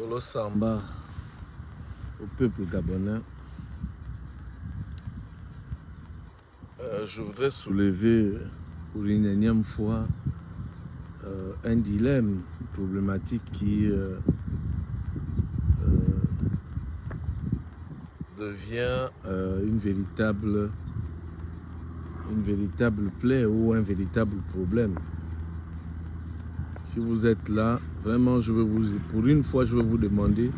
Bolo Samba au peuple gabonais. Je voudrais soulever pour une énième fois un dilemme, une problématique qui devient une véritable plaie ou un véritable problème. Si vous êtes là, vraiment, pour une fois, je vais vous demander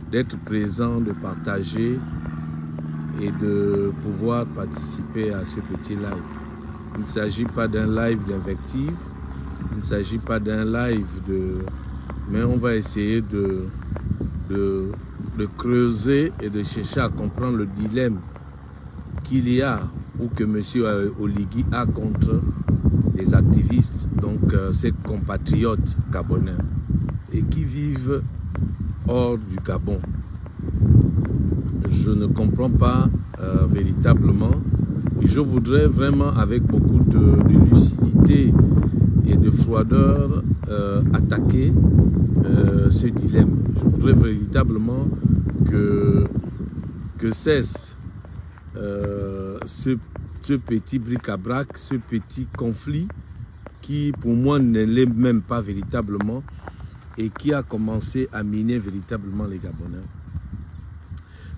d'être présent, de partager et de pouvoir participer à ce petit live. Il ne s'agit pas d'un live d'invective, il ne s'agit pas d'un live mais on va essayer de creuser et de chercher à comprendre le dilemme qu'il y a ou que M. Oligui a contre les activistes, donc ses compatriotes gabonais, et qui vivent hors du Gabon. Je ne comprends pas véritablement, et je voudrais vraiment, avec beaucoup de lucidité et de froideur, attaquer ce dilemme. Je voudrais véritablement que cesse ce petit bric-à-brac, ce petit conflit qui pour moi ne l'est même pas véritablement et qui a commencé à miner véritablement les Gabonais.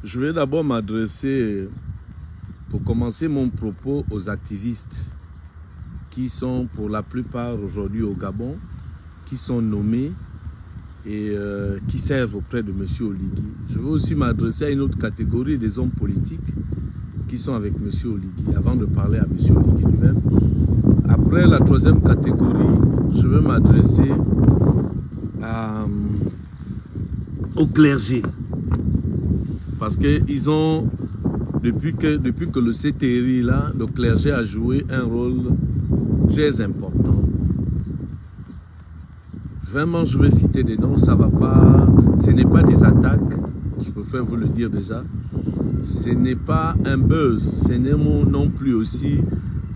Je vais d'abord m'adresser, pour commencer mon propos, aux activistes qui sont pour la plupart aujourd'hui au Gabon, qui sont nommés et qui servent auprès de M. Oligui. Je vais aussi m'adresser à une autre catégorie des hommes politiques qui sont avec M. Oligui, avant de parler à M. Oligui lui-même. Après la troisième catégorie, je vais m'adresser au clergé. Parce qu'ils ont, depuis que le CTRI là, le clergé a joué un rôle très important. Vraiment, je vais citer des noms, ça va pas, ce n'est pas des attaques, je préfère vous le dire déjà. Ce n'est pas un buzz, ce n'est non plus aussi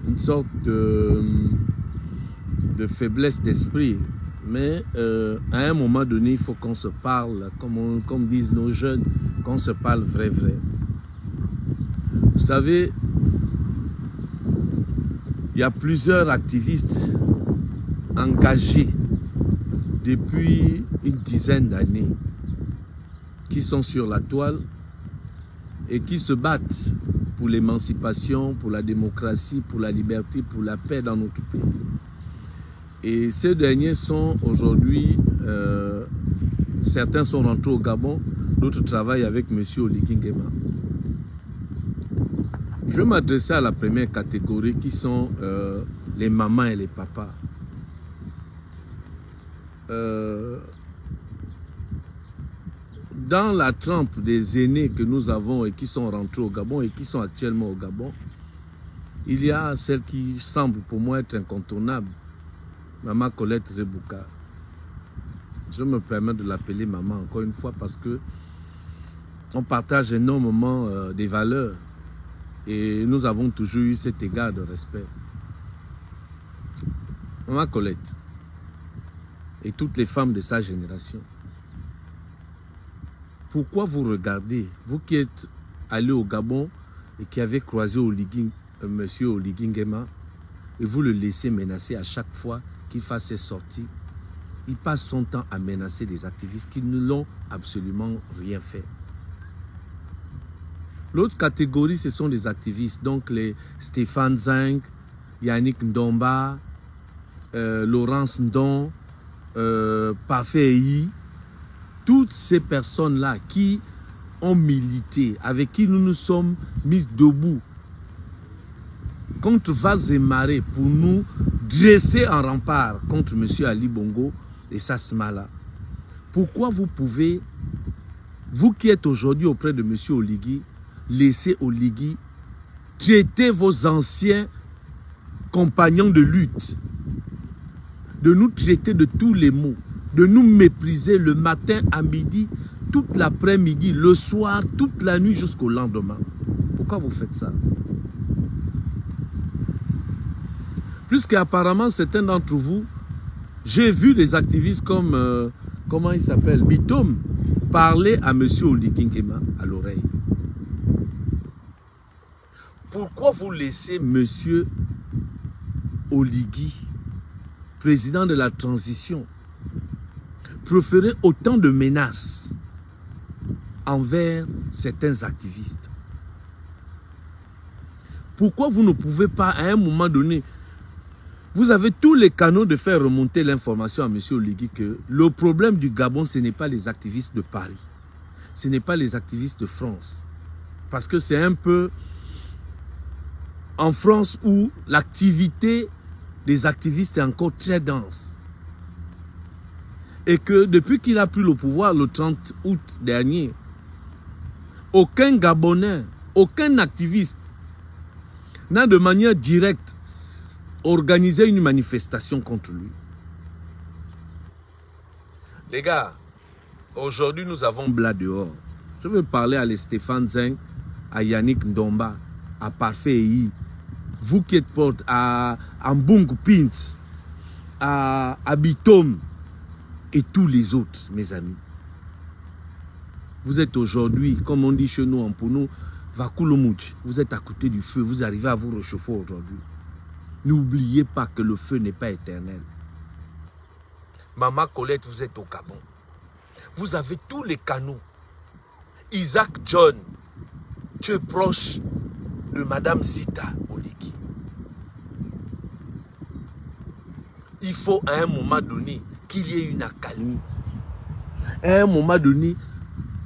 une sorte de faiblesse d'esprit. Mais à un moment donné, il faut qu'on se parle, comme disent nos jeunes, qu'on se parle vrai. Vous savez, il y a plusieurs activistes engagés depuis une dizaine d'années qui sont sur la toile et qui se battent pour l'émancipation, pour la démocratie, pour la liberté, pour la paix dans notre pays. Et ces derniers sont aujourd'hui, certains sont rentrés au Gabon, d'autres travaillent avec M. Oligui Nguema. Je vais m'adresser à la première catégorie qui sont les mamans et les papas. Dans la trempe des aînés que nous avons et qui sont rentrés au Gabon et qui sont actuellement au Gabon, il y a celle qui semble pour moi être incontournable, Maman Colette Rebouka. Je me permets de l'appeler maman encore une fois parce que on partage énormément des valeurs et nous avons toujours eu cet égard de respect. Maman Colette et toutes les femmes de sa génération, pourquoi vous regardez, vous qui êtes allé au Gabon et qui avez croisé M. Oligui Nguema, et vous le laissez menacer à chaque fois qu'il fasse ses sorties? Il passe son temps à menacer des activistes qui ne l'ont absolument rien fait. L'autre catégorie, ce sont des activistes, donc les Stéphane Zeng, Yannick Ndomba, Laurence Ndon, Parfait. Toutes ces personnes-là qui ont milité, avec qui nous nous sommes mis debout contre vents et marées pour nous dresser en rempart contre M. Ali Bongo et Sasmala. Pourquoi vous pouvez, vous qui êtes aujourd'hui auprès de M. Oligui, laisser Oligui traiter vos anciens compagnons de lutte, de nous traiter de tous les maux, de nous mépriser le matin à midi, toute l'après-midi, le soir, toute la nuit jusqu'au lendemain? Pourquoi vous faites ça? Puisqu'apparemment, certains d'entre vous, j'ai vu des activistes comme, comment il s'appelle, Bitom, Parlez à M. Oligui Nguema à l'oreille. Pourquoi vous laissez M. Oligui, président de la transition, proférer autant de menaces envers certains activistes? Pourquoi vous ne pouvez pas, à un moment donné, vous avez tous les canaux de faire remonter l'information à M. Oligui que le problème du Gabon, ce n'est pas les activistes de Paris, ce n'est pas les activistes de France. Parce que c'est un peu en France où l'activité des activistes est encore très dense. Et que depuis qu'il a pris le pouvoir le 30 août dernier, aucun Gabonais, aucun activiste n'a de manière directe organisé une manifestation contre lui. Les gars, aujourd'hui nous avons Bla dehors. Je veux parler à Stéphane Zeng, à Yannick Ndomba, à Parfait Eyi, vous qui êtes porte à Mbung Pint, à Bitom et tous les autres, mes amis. Vous êtes aujourd'hui, comme on dit chez nous en Pounou, Vakulomouch, vous êtes à côté du feu, vous arrivez à vous réchauffer aujourd'hui. N'oubliez pas que le feu n'est pas éternel. Maman Colette, vous êtes au Gabon. Vous avez tous les canaux. Isaac John, tu es proche de Madame Zita Oligui. Il faut à un moment donné qu'il y ait une accalmie. À un moment donné,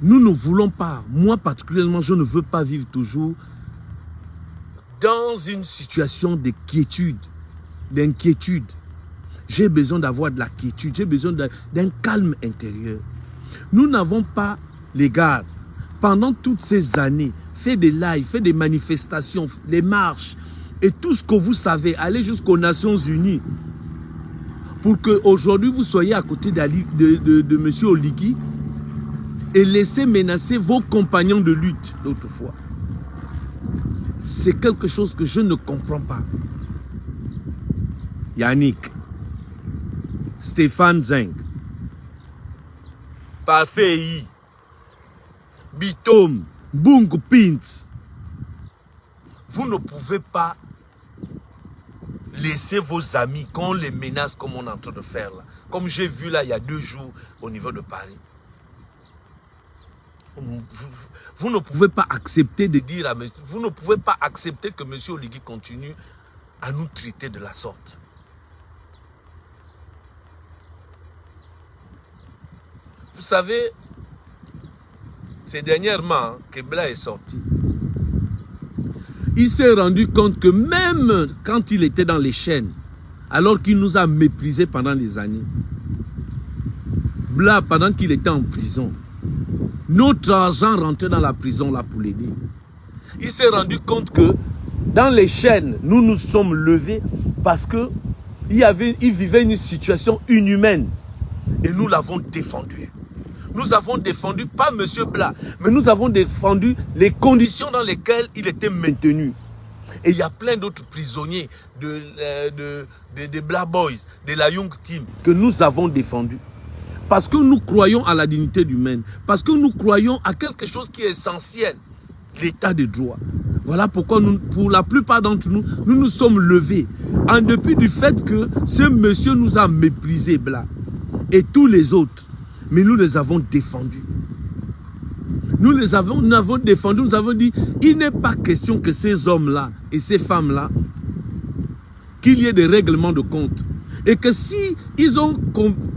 nous ne voulons pas, moi particulièrement, je ne veux pas vivre toujours dans une situation de quiétude, d'inquiétude. J'ai besoin d'avoir de la quiétude, j'ai besoin d'un calme intérieur. Nous n'avons pas, les gars, pendant toutes ces années, fait des lives, fait des manifestations, des marches, et tout ce que vous savez, aller jusqu'aux Nations Unies, pour qu'aujourd'hui vous soyez à côté de M. Oligui, et laisser menacer vos compagnons de lutte d'autrefois. C'est quelque chose que je ne comprends pas. Yannick, Stéphane Zeng, Parfait Eyi, Bitom, Mbung Pint, vous ne pouvez pas laisser vos amis qu'on les menace comme on est en train de faire là. Comme j'ai vu là il y a 2 jours au niveau de Paris. Vous ne pouvez pas accepter de dire à M. Vous ne pouvez pas accepter que M. Oligui continue à nous traiter de la sorte. Vous savez, c'est dernièrement que Bla est sorti. Il s'est rendu compte que même quand il était dans les chaînes, alors qu'il nous a méprisés pendant des années, Bla, pendant qu'il était en prison, notre argent rentrait dans la prison là pour l'aider. Il s'est rendu compte que dans les chaînes, nous nous sommes levés parce que il vivait une situation inhumaine. Et nous l'avons défendu. Nous avons défendu, pas M. Bla, mais nous avons défendu les conditions dans lesquelles il était maintenu. Et il y a plein d'autres prisonniers de Bla Boys, de la Young Team, que nous avons défendus. Parce que nous croyons à la dignité humaine. Parce que nous croyons à quelque chose qui est essentiel. L'état de droit. Voilà pourquoi nous, pour la plupart d'entre nous, nous nous sommes levés. En dépit du fait que ce monsieur nous a méprisé, Bla. Et tous les autres. Mais nous les avons défendus. Nous avons défendus. Nous avons dit, il n'est pas question que ces hommes-là et ces femmes-là, qu'il y ait des règlements de compte. Et que si ils ont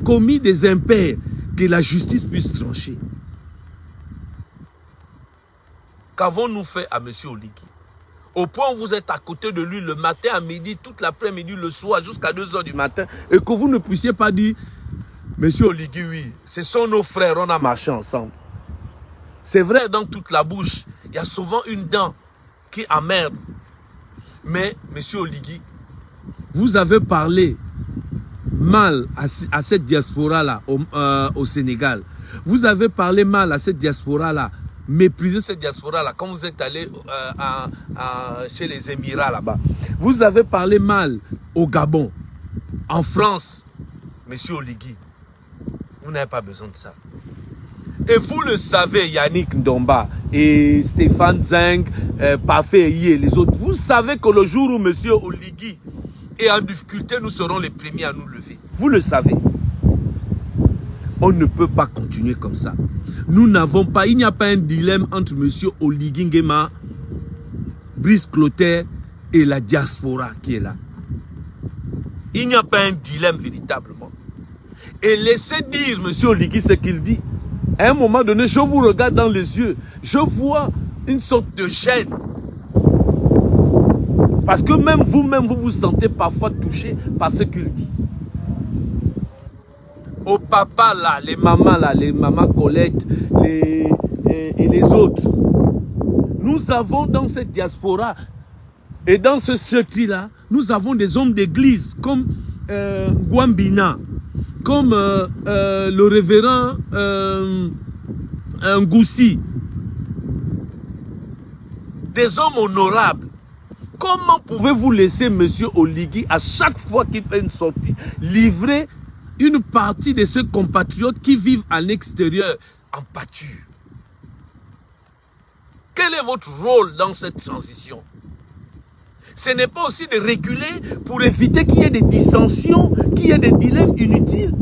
commis des impairs, que la justice puisse trancher. Qu'avons-nous fait à M. Oligui? Au point où vous êtes à côté de lui le matin à midi, toute l'après-midi, le soir, jusqu'à 2 h du matin, et que vous ne puissiez pas dire, M. Oligui, oui, ce sont nos frères, on a marché ensemble. C'est vrai, dans toute la bouche, il y a souvent une dent qui amère. Mais, M. Oligui, vous avez parlé mal à cette diaspora-là au Sénégal. Vous avez parlé mal à cette diaspora-là, méprisé cette diaspora-là quand vous êtes allé chez les Émirats là-bas. Vous avez parlé mal au Gabon, en France. Monsieur Oligui, vous n'avez pas besoin de ça. Et vous le savez, Yannick Ndomba et Stéphane Zeng, Parfait et les autres, vous savez que le jour où M. Oligui est en difficulté, nous serons les premiers à nous lever. Vous le savez. On ne peut pas continuer comme ça. Nous n'avons pas, il n'y a pas un dilemme entre M. Oligui Nguema, Brice Clotaire et la diaspora qui est là. Il n'y a pas un dilemme véritablement. Et laissez dire M. Oligui ce qu'il dit. À un moment donné, je vous regarde dans les yeux, je vois une sorte de gêne. Parce que même vous-même, vous vous sentez parfois touché par ce qu'il dit. Au papa là, les mamans Colette et les autres. Nous avons dans cette diaspora et dans ce circuit-là, nous avons des hommes d'église comme Gwambina, comme le révérend Ngoussi. Des hommes honorables. Comment pouvez-vous laisser M. Oligui, à chaque fois qu'il fait une sortie, livrer une partie de ses compatriotes qui vivent à l'extérieur en pâture? Quel est votre rôle dans cette transition? Ce n'est pas aussi de réguler pour éviter qu'il y ait des dissensions, qu'il y ait des dilemmes inutiles.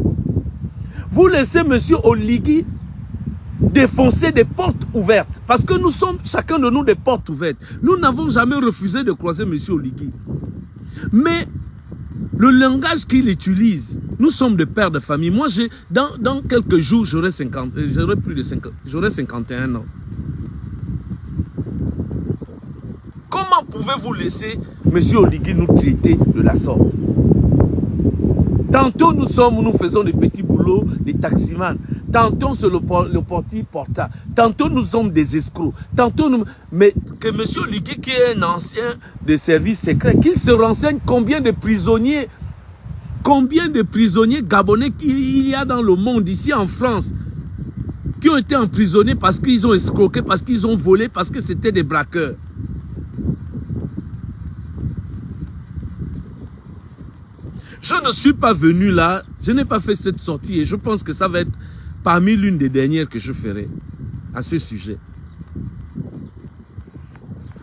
Vous laissez M. Oligui défoncer des portes ouvertes. Parce que nous sommes, chacun de nous, des portes ouvertes. Nous n'avons jamais refusé de croiser M. Oligui. Mais le langage qu'il utilise, nous sommes des pères de famille. Moi, dans quelques jours, j'aurai 51 ans. Comment pouvez-vous laisser M. Oligui nous traiter de la sorte? Tantôt nous faisons des petits boulots, des taximans. Tantôt c'est le portier portable. Tantôt nous sommes des escrocs. Tantôt nous... Mais que M. Oligui, qui est un ancien des services secrets, qu'il se renseigne combien de prisonniers gabonais il y a dans le monde, ici en France, qui ont été emprisonnés parce qu'ils ont escroqué, parce qu'ils ont volé, parce que c'était des braqueurs. Je ne suis pas venu là, je n'ai pas fait cette sortie et je pense que ça va être parmi l'une des dernières que je ferai à ce sujet.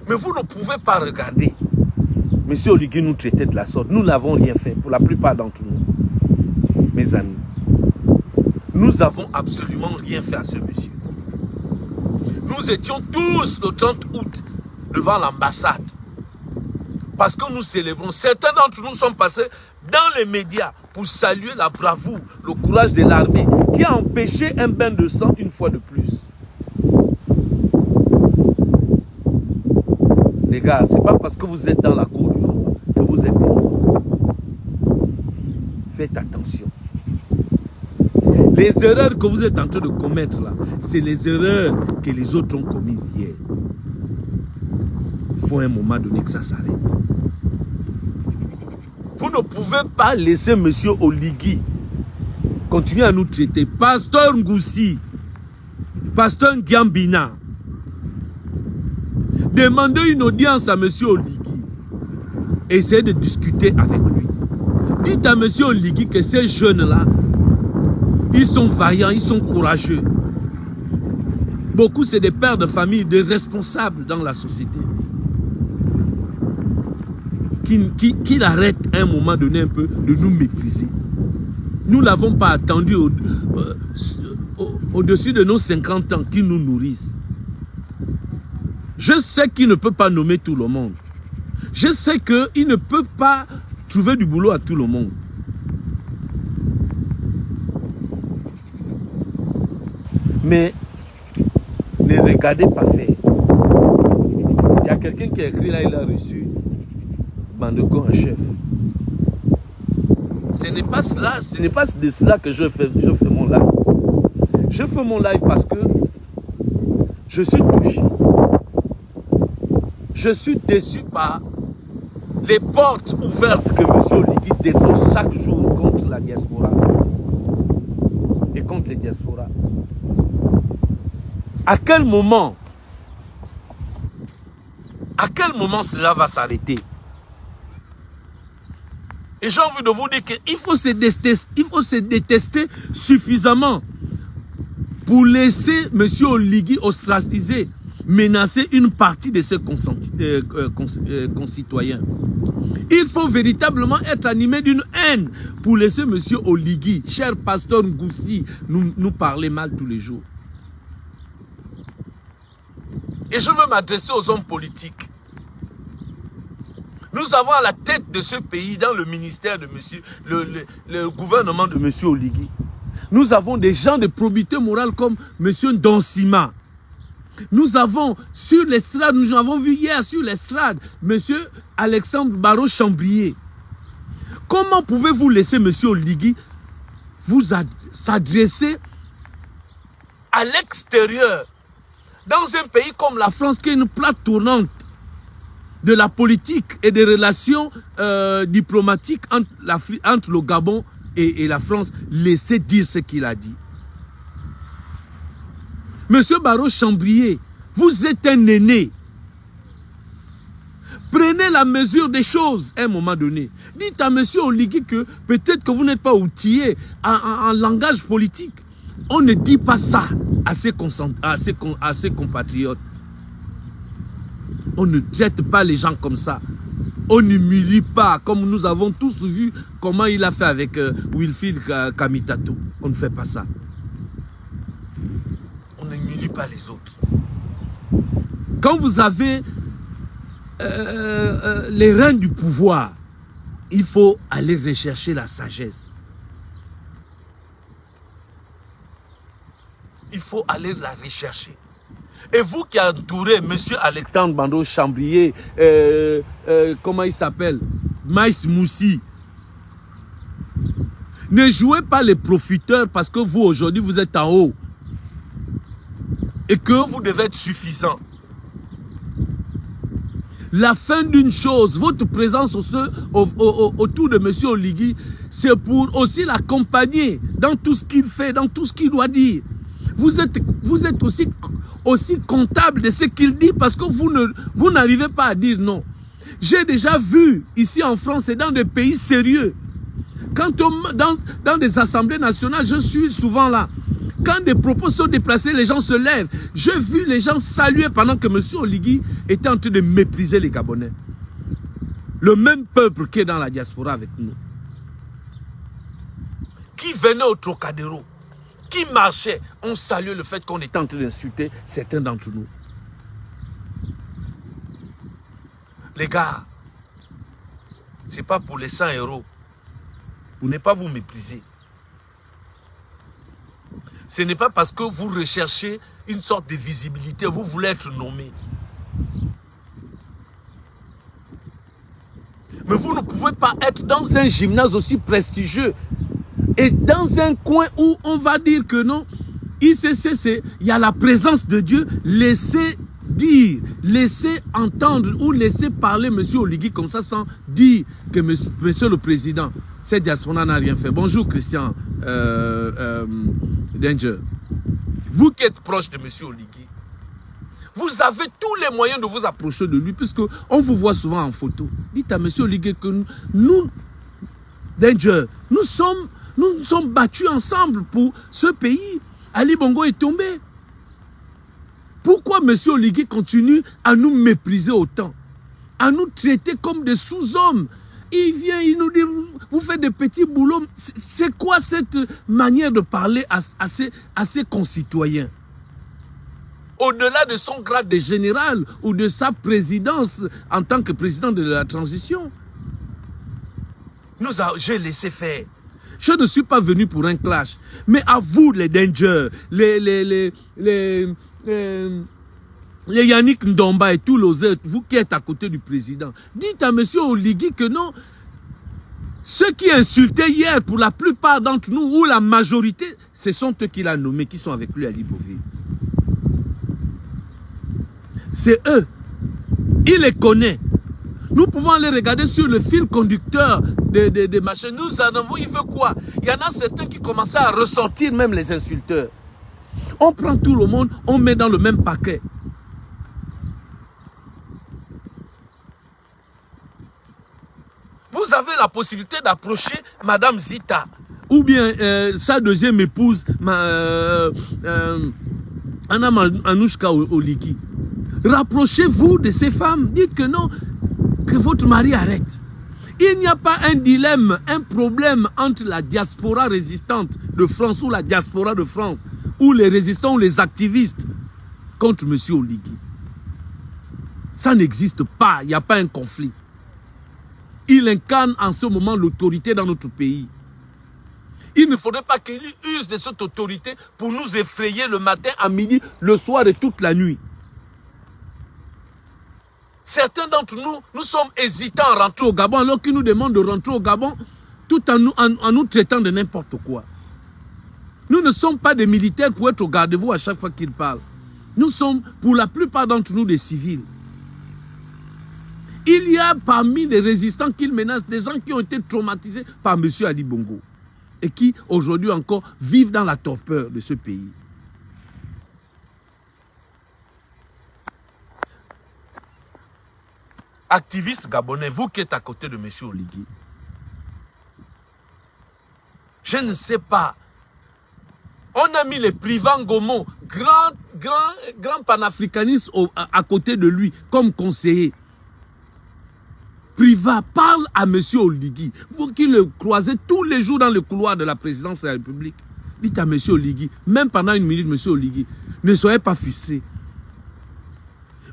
Mais vous ne pouvez pas regarder M. Oligui nous traitait de la sorte. Nous n'avons rien fait pour la plupart d'entre nous, mes amis. Nous n'avons absolument rien fait à ce monsieur. Nous étions tous le 30 août devant l'ambassade. Parce que nous célébrons. Certains d'entre nous sont passés dans les médias pour saluer la bravoure, le courage de l'armée qui a empêché un bain de sang une fois de plus. Les gars, ce n'est pas parce que vous êtes dans la cour du monde que vous êtes héros. Faites attention. Les erreurs que vous êtes en train de commettre là, c'est les erreurs que les autres ont commises hier. Il faut à un moment donné que ça s'arrête. Vous ne pouvez pas laisser M. Oligui continuer à nous traiter. Pasteur Ngoussi, Pasteur Gwambina, demandez une audience à M. Oligui. Essayez de discuter avec lui. Dites à M. Oligui que ces jeunes-là, ils sont vaillants, ils sont courageux. Beaucoup, c'est des pères de famille, des responsables dans la société. Qu'il arrête à un moment donné un peu de nous mépriser. Nous ne l'avons pas attendu au-dessus de nos 50 ans qu'ils nous nourrissent. Je sais qu'il ne peut pas nommer tout le monde. Je sais qu'il ne peut pas trouver du boulot à tout le monde. Mais ne regardez pas faire. Il y a quelqu'un qui a écrit là, il a reçu Bandeko en chef. Ce n'est pas cela, ce n'est pas de cela que je fais mon live. Je fais mon live parce que je suis touché. Je suis déçu par les portes ouvertes que M. Oligui défonce chaque jour contre la diaspora et contre les diasporas. À quel moment cela va s'arrêter? Et j'ai envie de vous dire qu'il faut se détester suffisamment pour laisser M. Oligui ostraciser, menacer une partie de ses concitoyens. Il faut véritablement être animé d'une haine pour laisser M. Oligui, cher pasteur Ngoussi, nous parler mal tous les jours. Et je veux m'adresser aux hommes politiques. Nous avons à la tête de ce pays, dans le ministère de monsieur, le gouvernement de M. Oligui, nous avons des gens de probité morale comme M. Donsima. Nous avons sur l'estrade, nous avons vu hier sur l'estrade, M. Alexandre Barrault-Chambrier. Comment pouvez-vous laisser M. Oligui vous s'adresser à l'extérieur, dans un pays comme la France, qui est une plaque tournante de la politique et des relations diplomatiques entre le Gabon et la France, laissez dire ce qu'il a dit. Monsieur Barrault-Chambrier, vous êtes un aîné. Prenez la mesure des choses à un moment donné. Dites à monsieur Oligui que peut-être que vous n'êtes pas outillé en langage politique. On ne dit pas ça à ses compatriotes. On ne traite pas les gens comme ça. On n'humilie pas, comme nous avons tous vu comment il a fait avec Wilfried Kamitato. On ne fait pas ça. On n'humilie pas les autres. Quand vous avez les reins du pouvoir, il faut aller rechercher la sagesse. Il faut aller la rechercher. Et vous qui entourez M. Alexandre Barrault-Chambrier, comment il s'appelle, Maïs Moussi, ne jouez pas les profiteurs parce que vous aujourd'hui vous êtes en haut et que vous devez être suffisant. La fin d'une chose, votre présence autour de M. Oligui, c'est pour aussi l'accompagner dans tout ce qu'il fait, dans tout ce qu'il doit dire. Vous êtes aussi comptable de ce qu'il dit parce que vous n'arrivez pas à dire non. J'ai déjà vu ici en France et dans des pays sérieux, quand dans des assemblées nationales, je suis souvent là. Quand des propos sont déplacés, les gens se lèvent. J'ai vu les gens saluer pendant que M. Oligui était en train de mépriser les Gabonais. Le même peuple qui est dans la diaspora avec nous. Qui venait au Trocadéro, qui marchait, on saluait le fait qu'on était en train d'insulter certains d'entre nous. Les gars, ce n'est pas pour les 100 euros. Vous n'êtes pas vous mépriser. Ce n'est pas parce que vous recherchez une sorte de visibilité, vous voulez être nommé. Mais vous ne pouvez pas être dans un gymnase aussi prestigieux et dans un coin où on va dire que non, il y a la présence de Dieu, laissez dire, laissez entendre ou laissez parler M. Oligui comme ça sans dire que monsieur le Président, cette diaspora n'a rien fait. Bonjour Christian Danger. Vous qui êtes proche de M. Oligui, vous avez tous les moyens de vous approcher de lui puisque on vous voit souvent en photo. Dites à M. Oligui que nous, Danger, nous sommes battus ensemble pour ce pays. Ali Bongo est tombé. Pourquoi M. Oligui continue à nous mépriser autant, à nous traiter comme des sous-hommes? Il vient, il nous dit, vous faites des petits boulots. C'est quoi cette manière de parler à ses concitoyens? Au-delà de son grade de général ou de sa présidence en tant que président de la transition. J'ai laissé faire. Je ne suis pas venu pour un clash. Mais à vous, les Danger, les Yannick Ndomba et tous les autres, vous qui êtes à côté du président, dites à M. Oligui que non, ceux qui insultaient hier, pour la plupart d'entre nous, ou la majorité, ce sont eux qu'il a nommés, qui sont avec lui à Libreville. C'est eux. Il les connaît. Nous pouvons aller regarder sur le fil conducteur des machines. Nous en avons, il veut quoi? Il y en a certains qui commençaient à ressortir même les insulteurs. On prend tout le monde, on met dans le même paquet. Vous avez la possibilité d'approcher Madame Zita ou bien sa deuxième épouse, Anna Manouchka Oligui. Rapprochez-vous de ces femmes. Dites que non, que votre mari arrête. Il n'y a pas un dilemme, un problème entre la diaspora résistante de France ou la diaspora de France, ou les résistants ou les activistes contre M. Oligui. Ça n'existe pas, il n'y a pas un conflit. Il incarne en ce moment l'autorité dans notre pays. Il ne faudrait pas qu'il use de cette autorité pour nous effrayer le matin, à midi, le soir et toute la nuit. Certains d'entre nous, nous sommes hésitants à rentrer au Gabon alors qu'ils nous demandent de rentrer au Gabon tout en nous traitant de n'importe quoi. Nous ne sommes pas des militaires pour être au garde-vous à chaque fois qu'ils parlent. Nous sommes, pour la plupart d'entre nous, des civils. Il y a parmi les résistants qu'ils menacent des gens qui ont été traumatisés par M. Ali Bongo et qui, aujourd'hui encore, vivent dans la torpeur de ce pays. Activistes gabonais, vous qui êtes à côté de M. Oligui, je ne sais pas. On a mis les Privans Gomo, grand panafricaniste à côté de lui, comme conseiller. Priva parle à M. Oligui. Vous qui le croisez tous les jours dans le couloir de la présidence de la République, dites à M. Oligui, même pendant une minute, M. Oligui, ne soyez pas frustrés.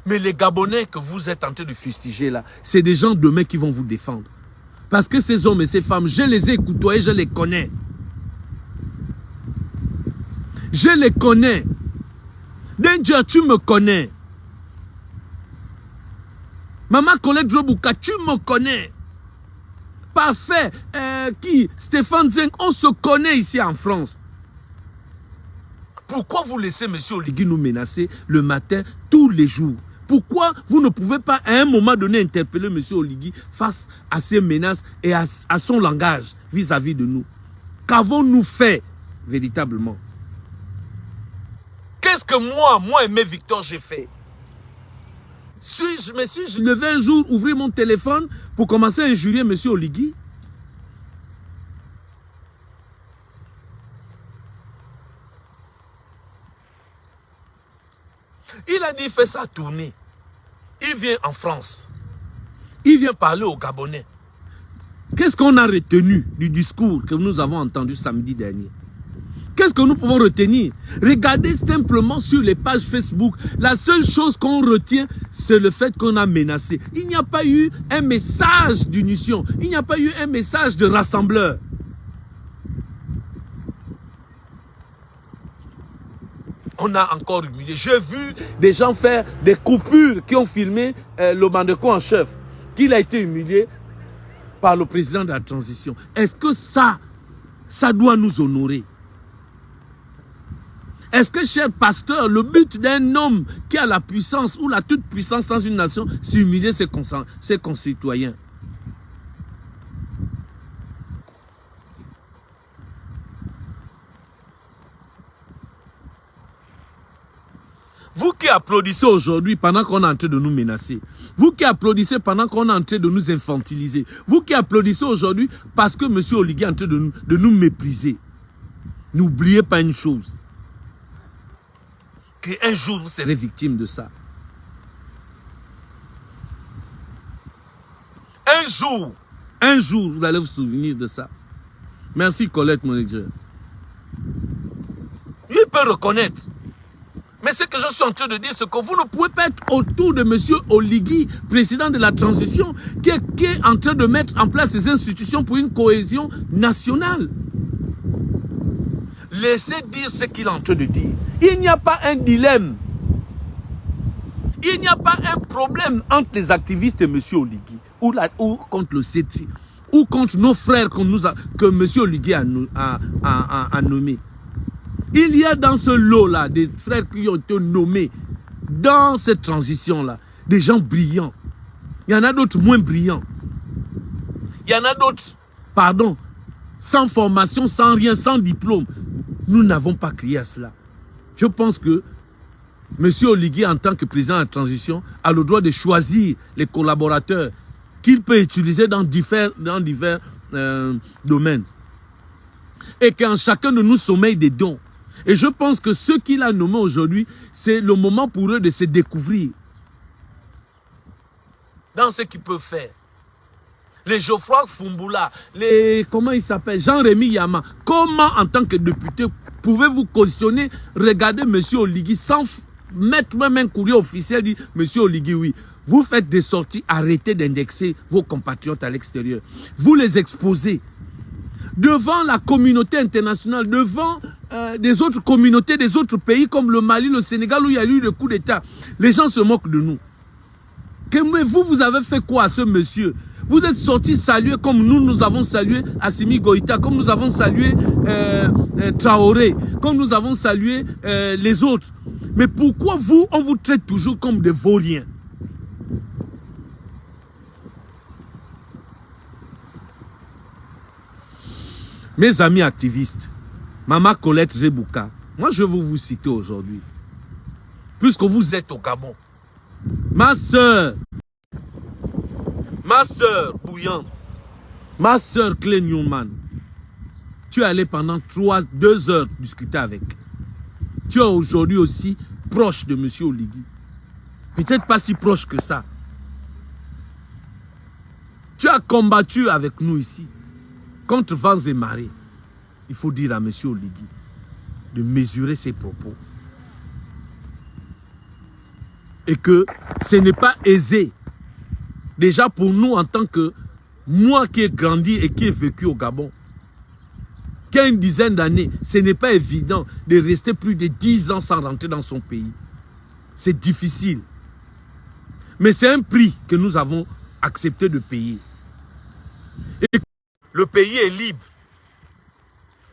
Mais les Gabonais que vous êtes en train de fustiger là, c'est des gens demain qui vont vous défendre. Parce que ces hommes et ces femmes, je les ai côtoyés, je les connais. Je les connais. Danger, tu me connais. Maman Colette Robouka, tu me connais. Parfait. Stéphane Zeng, on se connaît ici en France. Pourquoi vous laissez M. Oligui nous menacer le matin, tous les jours? Pourquoi vous ne pouvez pas à un moment donné interpeller M. Oligui face à ces menaces et à son langage vis-à-vis de nous? Qu'avons-nous fait véritablement? Qu'est-ce que moi Aimé Victor, j'ai fait? Je me suis levé un jour, ouvrir mon téléphone pour commencer à injurier M. Oligui? Il a dit, fait sa tournée. Il vient en France. Il vient parler aux Gabonais. Qu'est-ce qu'on a retenu du discours que nous avons entendu samedi dernier? Qu'est-ce que nous pouvons retenir? Regardez simplement sur les pages Facebook. La seule chose qu'on retient, c'est le fait qu'on a menacé. Il n'y a pas eu un message d'unition. Il n'y a pas eu un message de rassembleur. On a encore humilié. J'ai vu des gens faire des coupures qui ont filmé le Mandeko en chef, qu'il a été humilié par le président de la transition. Est-ce que ça doit nous honorer? Est-ce que, cher pasteur, le but d'un homme qui a la puissance ou la toute puissance dans une nation, c'est humilier ses concitoyens? Vous qui applaudissez aujourd'hui pendant qu'on est en train de nous menacer, vous qui applaudissez pendant qu'on est en train de nous infantiliser, vous qui applaudissez aujourd'hui parce que M. Oligui est en train de nous mépriser, n'oubliez pas une chose, qu'un jour vous serez victime de ça. Un jour vous allez vous souvenir de ça. Merci Colette, mon église. Il peut reconnaître. Mais ce que je suis en train de dire, c'est que vous ne pouvez pas être autour de M. Oligui, président de la transition, qui est en train de mettre en place ces institutions pour une cohésion nationale. Laissez dire ce qu'il est en train de dire. Il n'y a pas un dilemme. Il n'y a pas un problème entre les activistes et M. Oligui, ou contre le CETRI, ou contre nos frères que M. Oligui a nommés. Il y a dans ce lot-là des frères qui ont été nommés dans cette transition-là, des gens brillants. Il y en a d'autres moins brillants. Il y en a d'autres, pardon, sans formation, sans rien, sans diplôme. Nous n'avons pas crié à cela. Je pense que M. Oligui, en tant que président de la transition, a le droit de choisir les collaborateurs qu'il peut utiliser dans divers domaines. Et qu'en chacun de nous sommeille des dons. Et je pense que ceux qu'il a nommés aujourd'hui, c'est le moment pour eux de se découvrir dans ce qu'ils peuvent faire. Les Geoffroy Fumbula, les, comment il s'appelle, Jean-Rémy Yama. Comment, en tant que député, pouvez-vous cautionner, regarder M. Oligui sans mettre même un courrier officiel, dit M. Oligui, oui, vous faites des sorties, arrêtez d'indexer vos compatriotes à l'extérieur. Vous les exposez devant la communauté internationale, devant des autres communautés, des autres pays comme le Mali, le Sénégal, où il y a eu le coup d'État. Les gens se moquent de nous. Mais vous avez fait quoi à ce monsieur? Vous êtes sortis saluer comme nous avons salué Assimi Goïta, comme nous avons salué Traoré, comme nous avons salué les autres. Mais pourquoi vous, on vous traite toujours comme des vauriens? Mes amis activistes, Maman Colette Rebouka, moi je veux vous citer aujourd'hui, puisque vous êtes au Gabon. Ma soeur bouillante, ma soeur Clay Newman, tu es allé pendant 2 heures discuter avec. Tu es aujourd'hui aussi proche de M. Oligui. Peut-être pas si proche que ça. Tu as combattu avec nous ici, contre vents et marées. Il faut dire à M. Oligui de mesurer ses propos. Et que ce n'est pas aisé. Déjà pour nous en tant que moi qui ai grandi et qui ai vécu au Gabon, qui a une dizaine d'années, ce n'est pas évident de rester plus de 10 ans sans rentrer dans son pays. C'est difficile. Mais c'est un prix que nous avons accepté de payer. Et le pays est libre.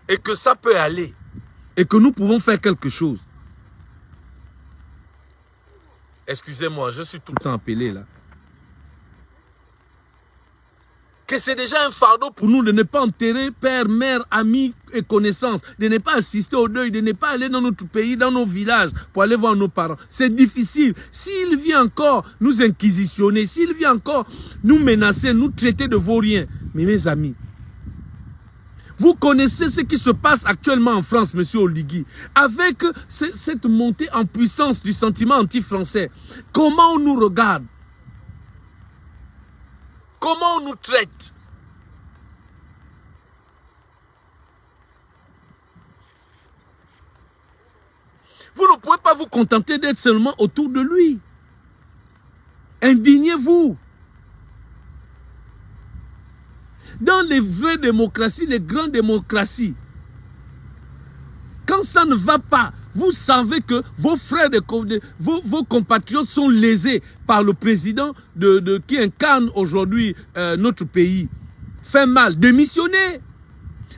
Et que ça peut aller. Et que nous pouvons faire quelque chose. Excusez-moi, je suis tout le temps appelé là. Que c'est déjà un fardeau pour nous de ne pas enterrer père, mère, amis et connaissances, de ne pas assister au deuil, de ne pas aller dans notre pays, dans nos villages pour aller voir nos parents. C'est difficile. S'il vient encore nous inquisitionner, s'il vient encore nous menacer, nous traiter de vauriens, mais mes amis, vous connaissez ce qui se passe actuellement en France, M. Oligui, avec cette montée en puissance du sentiment anti-français. Comment on nous regarde? Comment on nous traite? Vous ne pouvez pas vous contenter d'être seulement autour de lui. Indignez-vous. Dans les vraies démocraties, les grandes démocraties, quand ça ne va pas, vous savez que vos frères, vos compatriotes sont lésés par le président qui incarne aujourd'hui notre pays. Fait mal, démissionnez.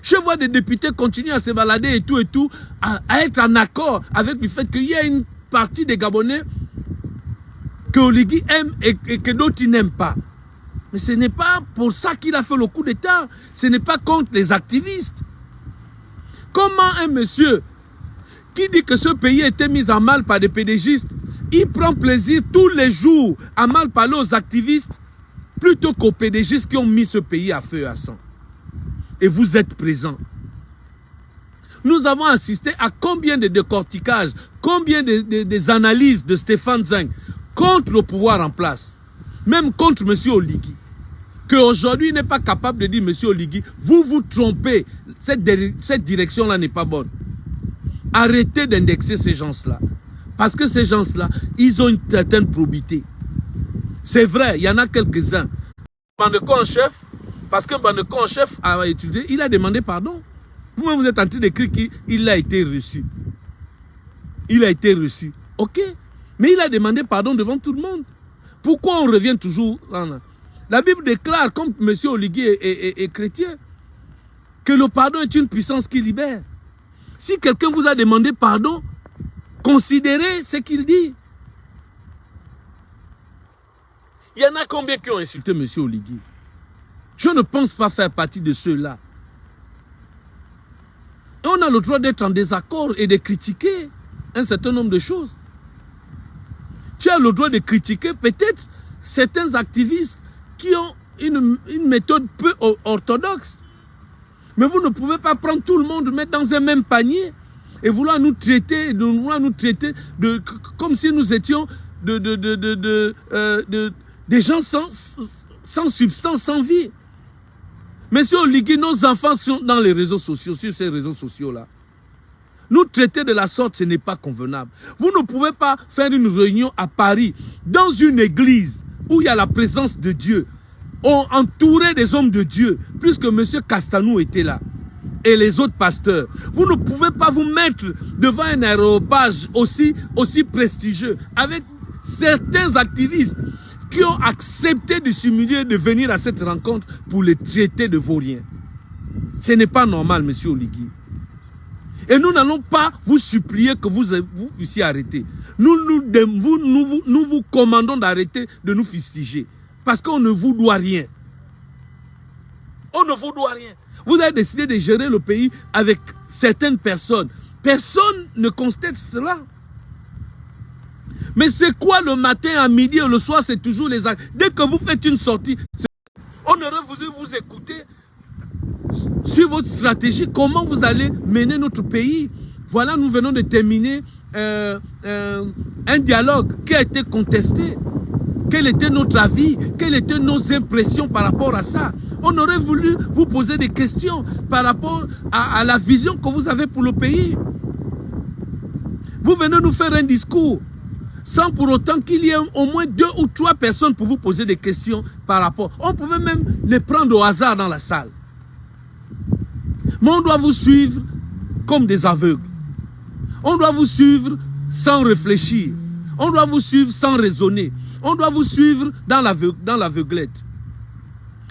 Je vois des députés continuer à se balader et tout, à être en accord avec le fait qu'il y a une partie des Gabonais que Oligui aime et que d'autres n'aiment pas. Mais ce n'est pas pour ça qu'il a fait le coup d'État. Ce n'est pas contre les activistes. Comment un monsieur qui dit que ce pays a été mis en mal par des pédégistes, il prend plaisir tous les jours à mal parler aux activistes plutôt qu'aux pédégistes qui ont mis ce pays à feu et à sang. Et vous êtes présents. Nous avons assisté à combien de décorticages, combien des analyses de Stéphane Zeng contre le pouvoir en place, même contre M. Oligui, qu'aujourd'hui il n'est pas capable de dire, M. Oligui, vous vous trompez, cette direction-là n'est pas bonne. Arrêtez d'indexer ces gens-là. Parce que ces gens-là, ils ont une certaine probité. C'est vrai, il y en a quelques-uns. Bandeko en chef, parce que Bandeko en chef a étudié, il a demandé pardon. Vous-même, vous êtes en train d'écrire qu'il a été reçu. Il a été reçu. Ok. Mais il a demandé pardon devant tout le monde. Pourquoi on revient toujours en... La Bible déclare, comme M. Oligui est chrétien, que le pardon est une puissance qui libère. Si quelqu'un vous a demandé pardon, considérez ce qu'il dit. Il y en a combien qui ont insulté M. Oligui? Je ne pense pas faire partie de ceux-là. Et on a le droit d'être en désaccord et de critiquer un certain nombre de choses. Tu as le droit de critiquer peut-être certains activistes qui ont une méthode peu orthodoxe. Mais vous ne pouvez pas prendre tout le monde, mettre dans un même panier et vouloir nous traiter, comme si nous étions des gens sans substance, sans vie. Monsieur Oligui, nos enfants sont dans les réseaux sociaux, sur ces réseaux sociaux-là. Nous traiter de la sorte, ce n'est pas convenable. Vous ne pouvez pas faire une réunion à Paris, dans une église où il y a la présence de Dieu, entouré des hommes de Dieu, puisque M. Castanou était là, et les autres pasteurs. Vous ne pouvez pas vous mettre devant un aéropage aussi prestigieux, avec certains activistes qui ont accepté de s'humilier, de venir à cette rencontre pour les traiter de vauriens. Ce n'est pas normal, M. Oligui. Et nous n'allons pas vous supplier que vous puissiez arrêter. Nous vous commandons d'arrêter de nous fustiger. Parce qu'on ne vous doit rien. On ne vous doit rien. Vous avez décidé de gérer le pays avec certaines personnes. Personne ne constate cela. Mais c'est quoi le matin, à midi et le soir, c'est toujours les actes. Dès que vous faites une sortie, on aurait voulu vous écouter sur votre stratégie, comment vous allez mener notre pays. Voilà, nous venons de terminer un dialogue qui a été contesté. Quel était notre avis? Quelles étaient nos impressions par rapport à ça? On aurait voulu vous poser des questions par rapport à la vision que vous avez pour le pays. Vous venez nous faire un discours sans pour autant qu'il y ait au moins 2 ou 3 personnes pour vous poser des questions par rapport. On pouvait même les prendre au hasard dans la salle. Mais on doit vous suivre comme des aveugles. On doit vous suivre sans réfléchir. On doit vous suivre sans raisonner. On doit vous suivre dans l'aveuglette.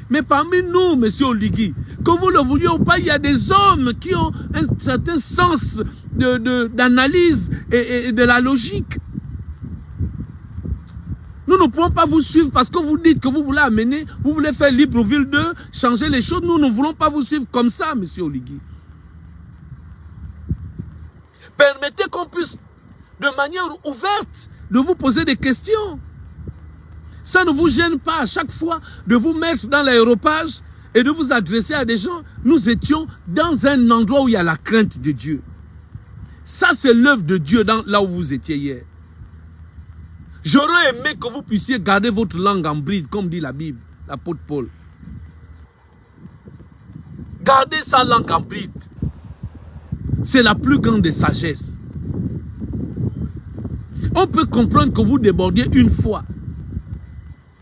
Mais parmi nous, monsieur Oligui, que vous le vouliez ou pas, il y a des hommes qui ont un certain sens d'analyse et de la logique. Nous ne pouvons pas vous suivre parce que vous dites que vous voulez amener, vous voulez faire Libreville 2, changer les choses. Nous ne voulons pas vous suivre comme ça, monsieur Oligui. Permettez qu'on puisse, de manière ouverte, de vous poser des questions. Ça ne vous gêne pas à chaque fois de vous mettre dans l'aéropage et de vous adresser à des gens. Nous étions dans un endroit où il y a la crainte de Dieu. Ça, c'est l'œuvre de Dieu là où vous étiez hier. J'aurais aimé que vous puissiez garder votre langue en bride, comme dit la Bible, l'apôtre Paul. Gardez sa langue en bride. C'est la plus grande des sagesses. On peut comprendre que vous débordiez une fois.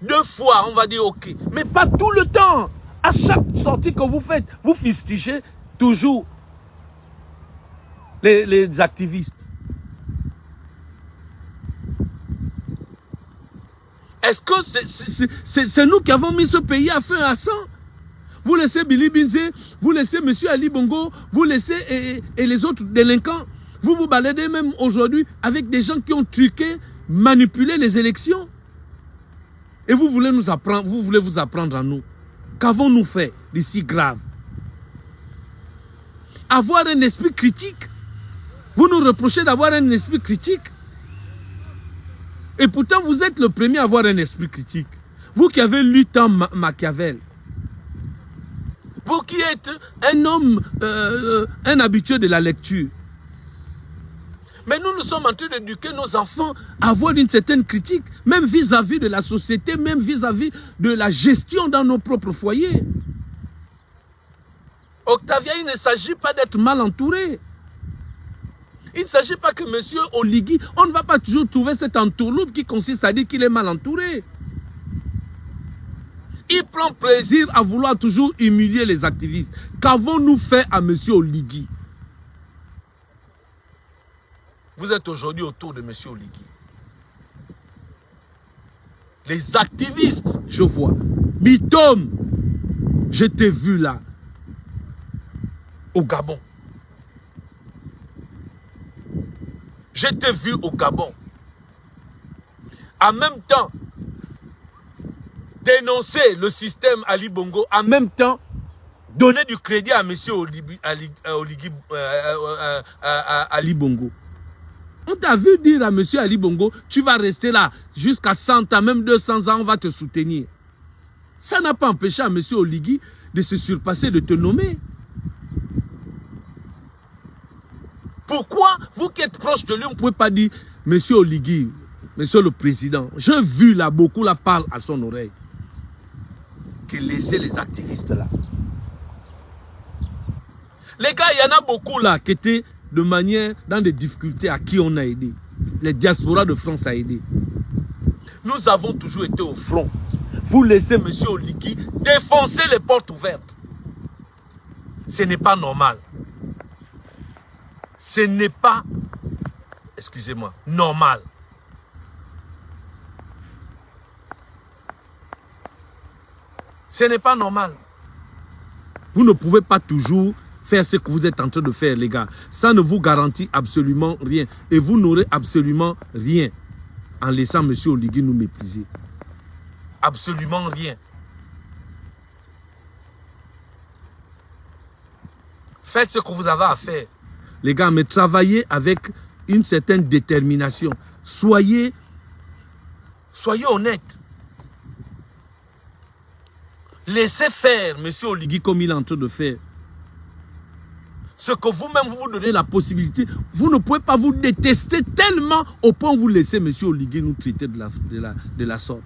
2 fois, on va dire ok. Mais pas tout le temps. À chaque sortie que vous faites, vous fustigez toujours les activistes. Est-ce que c'est nous qui avons mis ce pays à feu et à sang? Vous laissez Billy Binze, vous laissez M. Ali Bongo, vous laissez et les autres délinquants. Vous vous baladez même aujourd'hui avec des gens qui ont truqué, manipulé les élections. Et vous voulez nous apprendre, vous voulez vous apprendre à nous. Qu'avons-nous fait de si grave? Avoir un esprit critique. Vous nous reprochez d'avoir un esprit critique. Et pourtant, vous êtes le premier à avoir un esprit critique. Vous qui avez lu tant Machiavel. Vous qui êtes un homme, un habitué de la lecture. Mais nous sommes en train d'éduquer nos enfants à avoir une certaine critique, même vis-à-vis de la société, même vis-à-vis de la gestion dans nos propres foyers. Octavia, il ne s'agit pas d'être mal entouré. Il ne s'agit pas que M. Oligui, on ne va pas toujours trouver cette entourloupe qui consiste à dire qu'il est mal entouré. Il prend plaisir à vouloir toujours humilier les activistes. Qu'avons-nous fait à M. Oligui? Vous êtes aujourd'hui autour de M. Oligui. Les activistes, je vois. Bitom, je t'ai vu là, au Gabon. Je t'ai vu au Gabon. En même temps, dénoncer le système Ali Bongo, en même temps, donner du crédit à M. Ali Bongo. On t'a vu dire à M. Ali Bongo, tu vas rester là jusqu'à 100 ans, même 200 ans, on va te soutenir. Ça n'a pas empêché à M. Oligui de se surpasser, de te nommer. Pourquoi, vous qui êtes proche de lui, on ne pouvez pas dire, Monsieur Oligui, Monsieur le Président, j'ai vu là, beaucoup la parle à son oreille, que laissez les activistes là. Les gars, il y en a beaucoup là qui étaient de manière, dans des difficultés, à qui on a aidé. Les diasporas de France a aidé. Nous avons toujours été au front. Vous laissez M. Oligui défoncer les portes ouvertes. Ce n'est pas normal. Ce n'est pas, excusez-moi, normal. Ce n'est pas normal. Vous ne pouvez pas toujours faire ce que vous êtes en train de faire, les gars. Ça ne vous garantit absolument rien. Et vous n'aurez absolument rien en laissant M. Oligui nous mépriser. Absolument rien. Faites ce que vous avez à faire. Les gars, mais travaillez avec une certaine détermination. Soyez honnêtes. Laissez faire M. Oligui comme il est en train de faire. Ce que vous-même vous donnez la possibilité, vous ne pouvez pas vous détester tellement au point où vous laissez M. Oligui nous traiter de la sorte.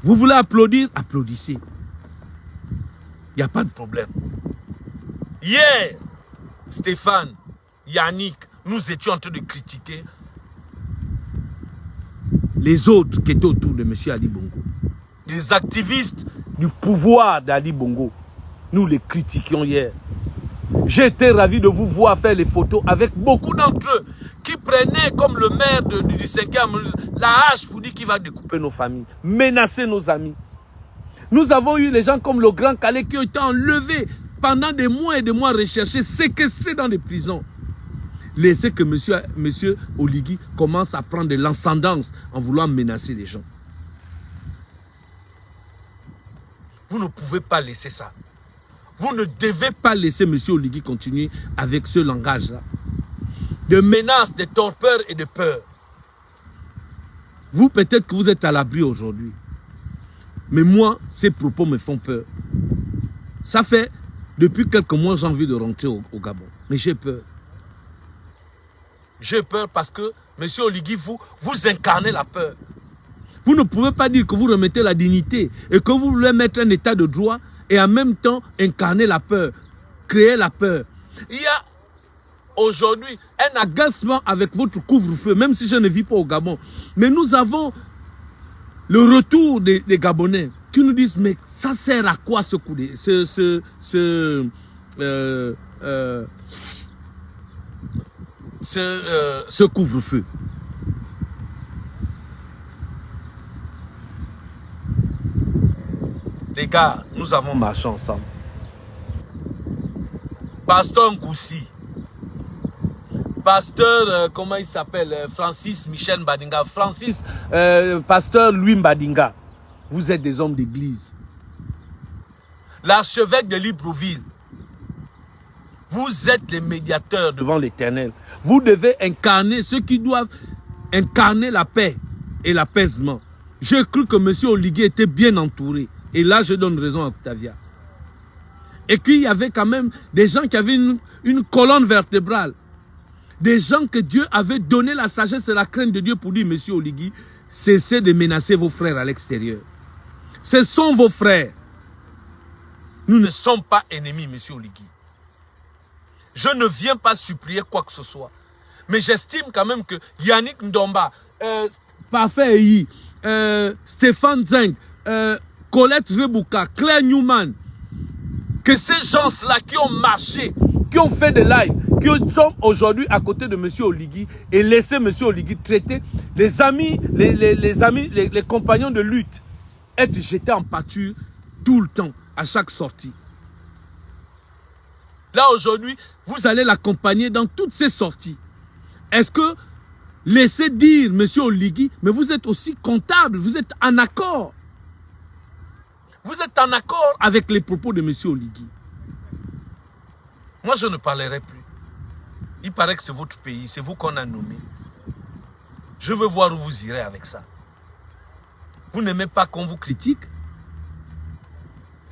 Vous voulez applaudir? Applaudissez. Il n'y a pas de problème. Hier, Stéphane, Yannick, nous étions en train de critiquer les autres qui étaient autour de M. Ali Bongo. Les activistes du pouvoir d'Ali Bongo. Nous les critiquions hier. J'ai été ravi de vous voir faire les photos avec beaucoup d'entre eux qui prenaient comme le maire du 5e la hache pour dire qu'il va découper nos familles, menacer nos amis. Nous avons eu les gens comme le Grand Calais qui ont été enlevés pendant des mois et des mois recherchés, séquestrés dans des prisons. Laissez que monsieur Oligui commence à prendre de l'ascendance en voulant menacer les gens. Vous ne pouvez pas laisser ça. Vous ne devez pas laisser M. Oligui continuer avec ce langage-là. De menaces, de torpeur et de peur. Vous, peut-être que vous êtes à l'abri aujourd'hui. Mais moi, ces propos me font peur. Ça fait, depuis quelques mois, j'ai envie de rentrer au Gabon. Mais j'ai peur. J'ai peur parce que, M. Oligui, vous incarnez la peur. Vous ne pouvez pas dire que vous remettez la dignité et que vous voulez mettre un état de droit et en même temps incarner la peur, créer la peur. Il y a aujourd'hui un agacement avec votre couvre-feu, même si je ne vis pas au Gabon. Mais nous avons le retour des Gabonais qui nous disent, mais ça sert à quoi ce coup de... ce couvre-feu? Les gars, nous avons marché ensemble. Pasteur Nkoussi, pasteur, comment il s'appelle, Francis Michel Mbadinga, pasteur Louis Mbadinga, vous êtes des hommes d'église. L'archevêque de Libreville, vous êtes les médiateurs devant l'Éternel. Vous devez incarner ceux qui doivent incarner la paix et l'apaisement. J'ai cru que M. Oligui était bien entouré. Et là, je donne raison à Octavia. Et qu'il y avait quand même des gens qui avaient une colonne vertébrale. Des gens que Dieu avait donné la sagesse et la crainte de Dieu pour dire, Monsieur Oligui, cessez de menacer vos frères à l'extérieur. Ce sont vos frères. Nous ne sommes pas ennemis, Monsieur Oligui. Je ne viens pas supplier quoi que ce soit. Mais j'estime quand même que Yannick Ndomba, Parfait Eyi, Stéphane Zeng, Colette Rebouka, Claire Newman, que ces gens-là qui ont marché, qui ont fait des lives, qui sont aujourd'hui à côté de M. Oligui et laisser M. Oligui traiter les amis, les compagnons de lutte, être jetés en pâture tout le temps, à chaque sortie. Là aujourd'hui, vous allez l'accompagner dans toutes ces sorties. Est-ce que laissez dire M. Oligui, mais vous êtes aussi comptable, vous êtes en accord. Vous êtes en accord avec les propos de M. Oligui. Moi, je ne parlerai plus. Il paraît que c'est votre pays, c'est vous qu'on a nommé. Je veux voir où vous irez avec ça. Vous n'aimez pas qu'on vous critique?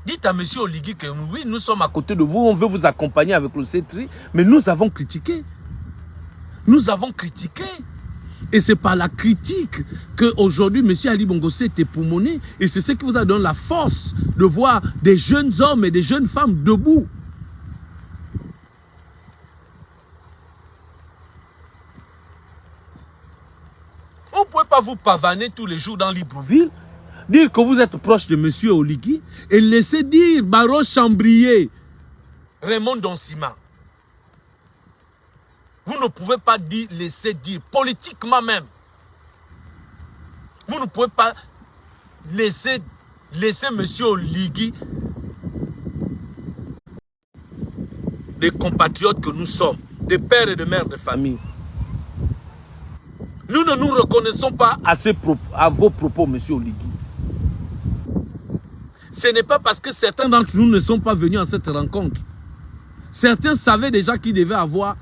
Dites à M. Oligui que oui, nous sommes à côté de vous, on veut vous accompagner avec le C3, mais nous avons critiqué. Nous avons critiqué. Et c'est par la critique qu'aujourd'hui, M. Ali Bongo s'est époumoné. Et c'est ce qui vous a donné la force de voir des jeunes hommes et des jeunes femmes debout. On ne peut pas vous pavaner tous les jours dans Libreville, dire que vous êtes proche de M. Oligui et laisser dire Baron Chambrier, Raymond Donsima. Vous ne pouvez pas laisser dire, politiquement même. Vous ne pouvez pas laisser M. Oligui, des compatriotes que nous sommes, des pères et des mères de famille. Nous ne nous reconnaissons pas à vos propos, M. Oligui. Ce n'est pas parce que certains d'entre nous ne sont pas venus à cette rencontre. Certains savaient déjà qu'ils devaient avoir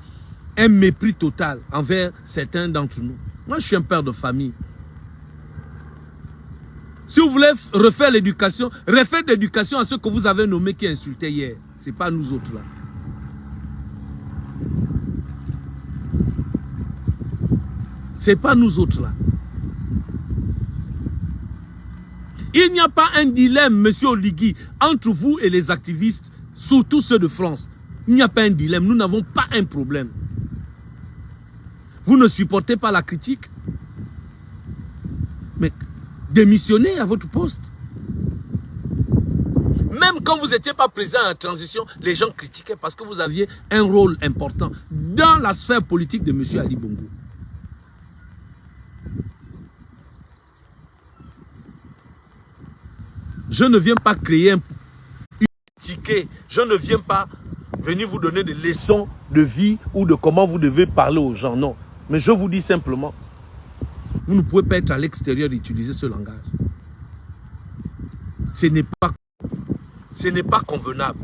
un mépris total envers certains d'entre nous. Moi, je suis un père de famille. Si vous voulez refaire l'éducation, refaites l'éducation à ceux que vous avez nommés qui insultaient hier. Ce n'est pas nous autres là. Ce n'est pas nous autres là. Il n'y a pas un dilemme, M. Oligui, entre vous et les activistes, surtout ceux de France. Il n'y a pas un dilemme. Nous n'avons pas un problème. Vous ne supportez pas la critique. Mais démissionnez à votre poste. Même quand vous n'étiez pas président à la transition, les gens critiquaient parce que vous aviez un rôle important dans la sphère politique de M. Ali Bongo. Je ne viens pas créer un ticket. Je ne viens pas venir vous donner des leçons de vie ou de comment vous devez parler aux gens. Non. Mais je vous dis simplement, vous ne pouvez pas être à l'extérieur et utiliser ce langage. Ce n'est pas convenable.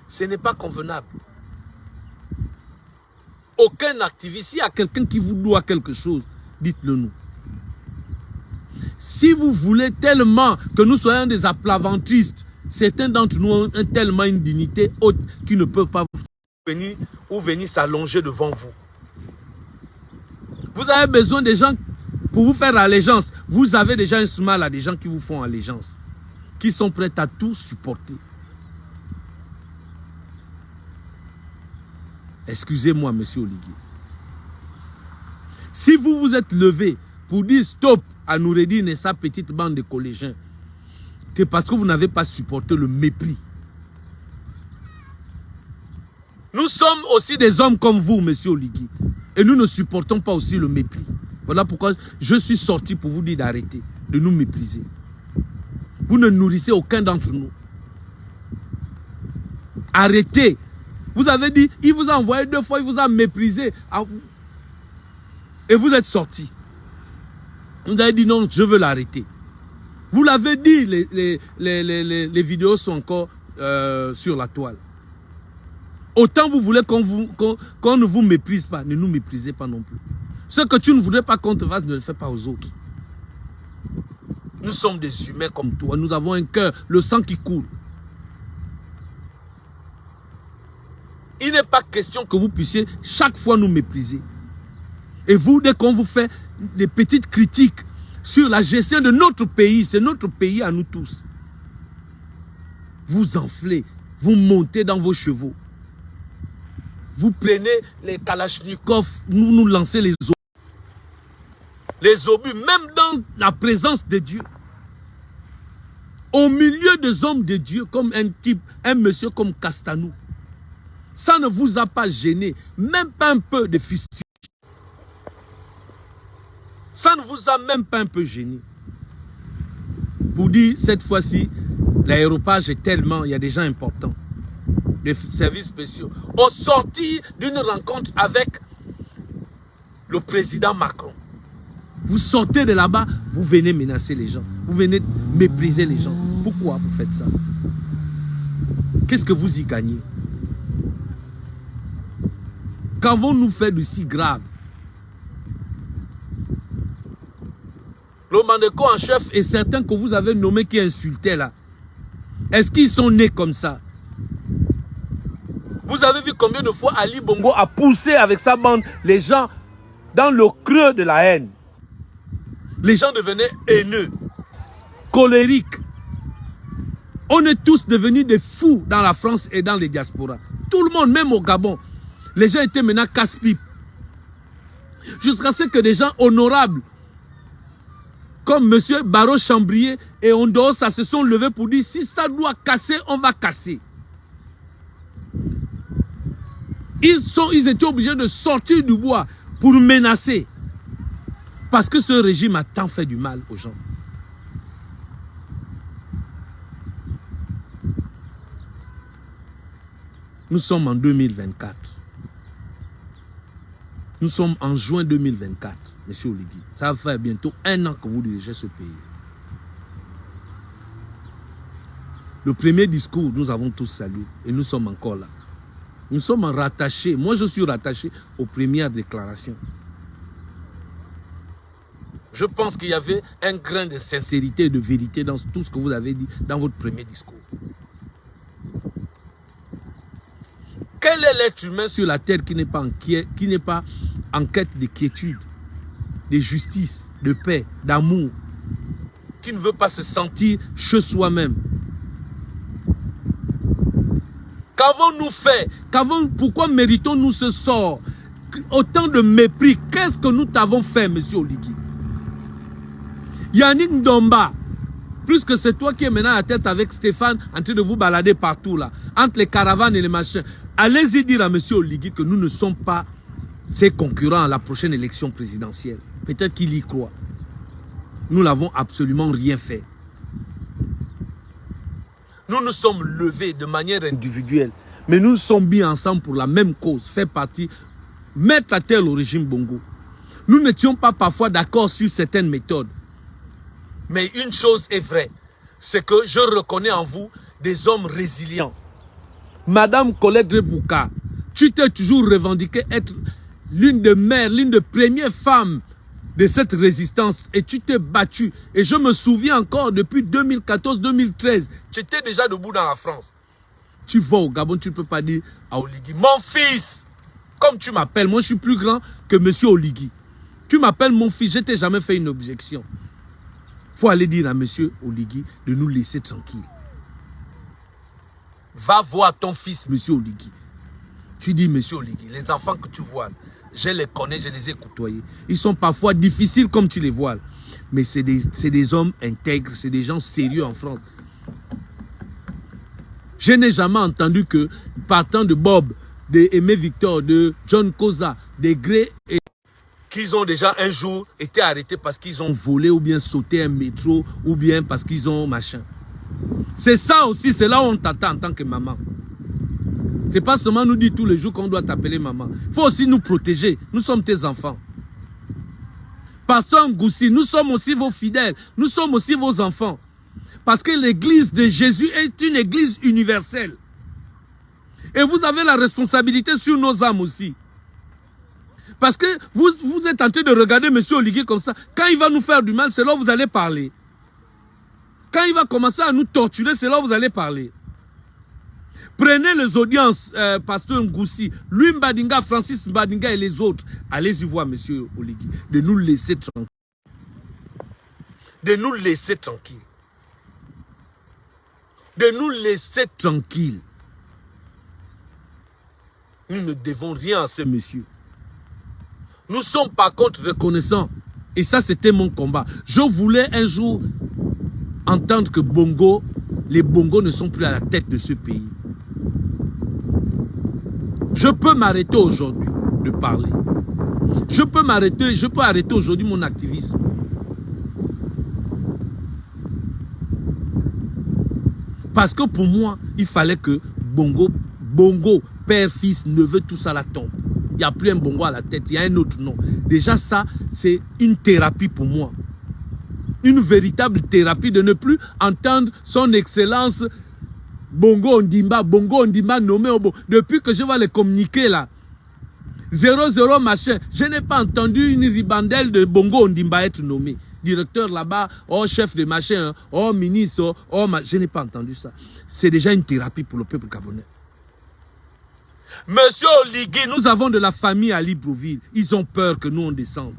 Ce n'est pas convenable. Aucun activiste, s'il y a quelqu'un qui vous doit quelque chose, dites-le nous. Si vous voulez tellement que nous soyons des aplaventristes, certains d'entre nous ont tellement une dignité haute qu'ils ne peuvent pas venir s'allonger devant vous. Vous avez besoin des gens pour vous faire allégeance. Vous avez déjà un smile à des gens qui vous font allégeance, qui sont prêts à tout supporter. Excusez-moi, M. Oligui. Si vous vous êtes levé pour dire stop à Noureddine et sa petite bande de collégiens, c'est parce que vous n'avez pas supporté le mépris. Nous sommes aussi des hommes comme vous, M. Oligui. Et nous ne supportons pas aussi le mépris. Voilà pourquoi je suis sorti pour vous dire d'arrêter, de nous mépriser. Vous ne nourrissez aucun d'entre nous. Arrêtez. Vous avez dit, il vous a envoyé 2 fois, il vous a méprisé. Et vous êtes sorti. Vous avez dit non, je veux l'arrêter. Vous l'avez dit, les vidéos sont encore sur la toile. Autant vous voulez qu'on ne vous méprise pas, ne nous méprisez pas non plus. Ce que tu ne voudrais pas qu'on te fasse, ne le fais pas aux autres. Nous sommes des humains comme toi, nous avons un cœur, le sang qui coule. Il n'est pas question que vous puissiez chaque fois nous mépriser. Et vous, dès qu'on vous fait des petites critiques sur la gestion de notre pays, c'est notre pays à nous tous. Vous enflez, vous montez dans vos chevaux. Vous prenez les kalachnikovs, vous nous lancez les obus. Les obus, même dans la présence de Dieu. Au milieu des hommes de Dieu, comme un type, un monsieur comme Castanou. Ça ne vous a pas gêné, même pas un peu de fistule. Ça ne vous a même pas un peu gêné. Pour dire, cette fois-ci, l'aéropage est tellement, il y a des gens importants, des services spéciaux. Au sortir d'une rencontre avec le président Macron, vous sortez de là-bas, vous venez menacer les gens, vous venez mépriser les gens. Pourquoi vous faites ça? Qu'est-ce que vous y gagnez? Qu'avons-nous fait de si grave? Le Mandeko en chef et certains que vous avez nommés qui insultaient là. Est-ce qu'ils sont nés comme ça? Vous avez vu combien de fois Ali Bongo a poussé avec sa bande les gens dans le creux de la haine. Les gens devenaient haineux, colériques. On est tous devenus des fous dans la France et dans les diasporas. Tout le monde, même au Gabon. Les gens étaient maintenant casse-pipe. Jusqu'à ce que des gens honorables, comme M. Barreau Chambrier et Ondosa, se sont levés pour dire si ça doit casser, on va casser. Ils étaient obligés de sortir du bois pour menacer. Parce que ce régime a tant fait du mal aux gens. Nous sommes en 2024. Nous sommes en juin 2024, M. Oligui. Ça va faire bientôt 1 an que vous dirigez ce pays. Le premier discours, nous avons tous salué et nous sommes encore là. Nous sommes rattachés. Moi, je suis rattaché aux premières déclarations. Je pense qu'il y avait un grain de sincérité et de vérité dans tout ce que vous avez dit dans votre premier discours. Quel est l'être humain sur la terre qui n'est pas en quête de quiétude, de justice, de paix, d'amour, qui ne veut pas se sentir chez soi-même? Qu'avons-nous fait? Pourquoi méritons-nous ce sort? Autant de mépris. Qu'est-ce que nous t'avons fait, M. Oligui? Yannick Ndomba, plus que c'est toi qui es maintenant à la tête avec Stéphane en train de vous balader partout là, entre les caravanes et les machins. Allez-y dire à M. Oligui que nous ne sommes pas ses concurrents à la prochaine élection présidentielle. Peut-être qu'il y croit. Nous n'avons absolument rien fait. Nous nous sommes levés de manière individuelle, mais nous sommes mis ensemble pour la même cause, faire partie, mettre à terre le régime Bongo. Nous n'étions pas parfois d'accord sur certaines méthodes. Mais une chose est vraie, c'est que je reconnais en vous des hommes résilients. Madame Colette Repouka, tu t'es toujours revendiquée être l'une des mères, l'une des premières femmes de cette résistance et tu t'es battue. Et je me souviens encore, depuis 2014-2013, tu étais déjà debout dans la France. Tu vas au Gabon, tu ne peux pas dire à Oligui, mon fils, comme tu m'appelles, moi je suis plus grand que monsieur Oligui. Tu m'appelles mon fils, je ne t'ai jamais fait une objection. Il faut aller dire à monsieur Oligui de nous laisser tranquilles. Va voir ton fils, monsieur Oligui. Tu dis, monsieur Oligui, les enfants que tu vois, je les connais, je les ai côtoyés. Ils sont parfois difficiles comme tu les vois. Mais c'est des hommes intègres, c'est des gens sérieux en France. Je n'ai jamais entendu que, partant de Bob, de Aimé Victor, de John Koza, de Gray, qu'ils ont déjà un jour été arrêtés parce qu'ils ont volé ou bien sauté un métro ou bien parce qu'ils ont machin. C'est ça aussi, c'est là où on t'attend en tant que maman. C'est pas seulement nous dire tous les jours qu'on doit t'appeler maman. Il faut aussi nous protéger. Nous sommes tes enfants. Pasteur Ngoussi, nous sommes aussi vos fidèles. Nous sommes aussi vos enfants. Parce que l'église de Jésus est une église universelle. Et vous avez la responsabilité sur nos âmes aussi. Parce que vous êtes en train de regarder M. Oligui comme ça. Quand il va nous faire du mal, c'est là où vous allez parler. Quand il va commencer à nous torturer, c'est là où vous allez parler. Prenez les audiences, Pasteur Ngoussi, lui Mbadinga, Francis Mbadinga et les autres. Allez-y voir M. Oligui. De nous laisser tranquilles. De nous laisser tranquilles. De nous laisser tranquilles. Nous ne devons rien à ce monsieur. Nous sommes par contre reconnaissants. Et ça, c'était mon combat. Je voulais un jour entendre que Bongo, les Bongos ne sont plus à la tête de ce pays. Je peux m'arrêter aujourd'hui de parler. Je peux arrêter aujourd'hui mon activisme. Parce que pour moi, il fallait que Bongo, père, fils, neveu, tout ça la tombe. Il n'y a plus un Bongo à la tête, il y a un autre nom. Déjà ça, c'est une thérapie pour moi. Une véritable thérapie de ne plus entendre son excellence Bongo Ondimba nommé Obo. Depuis que je vais les communiquer là, 00 machin, je n'ai pas entendu une ribandelle de Bongo Ondimba être nommé. directeur là-bas, oh chef de machin, oh ministre, oh je n'ai pas entendu ça. C'est déjà une thérapie pour le peuple gabonais. Monsieur Oligui, nous avons de la famille à Libreville. Ils ont peur que nous on descende.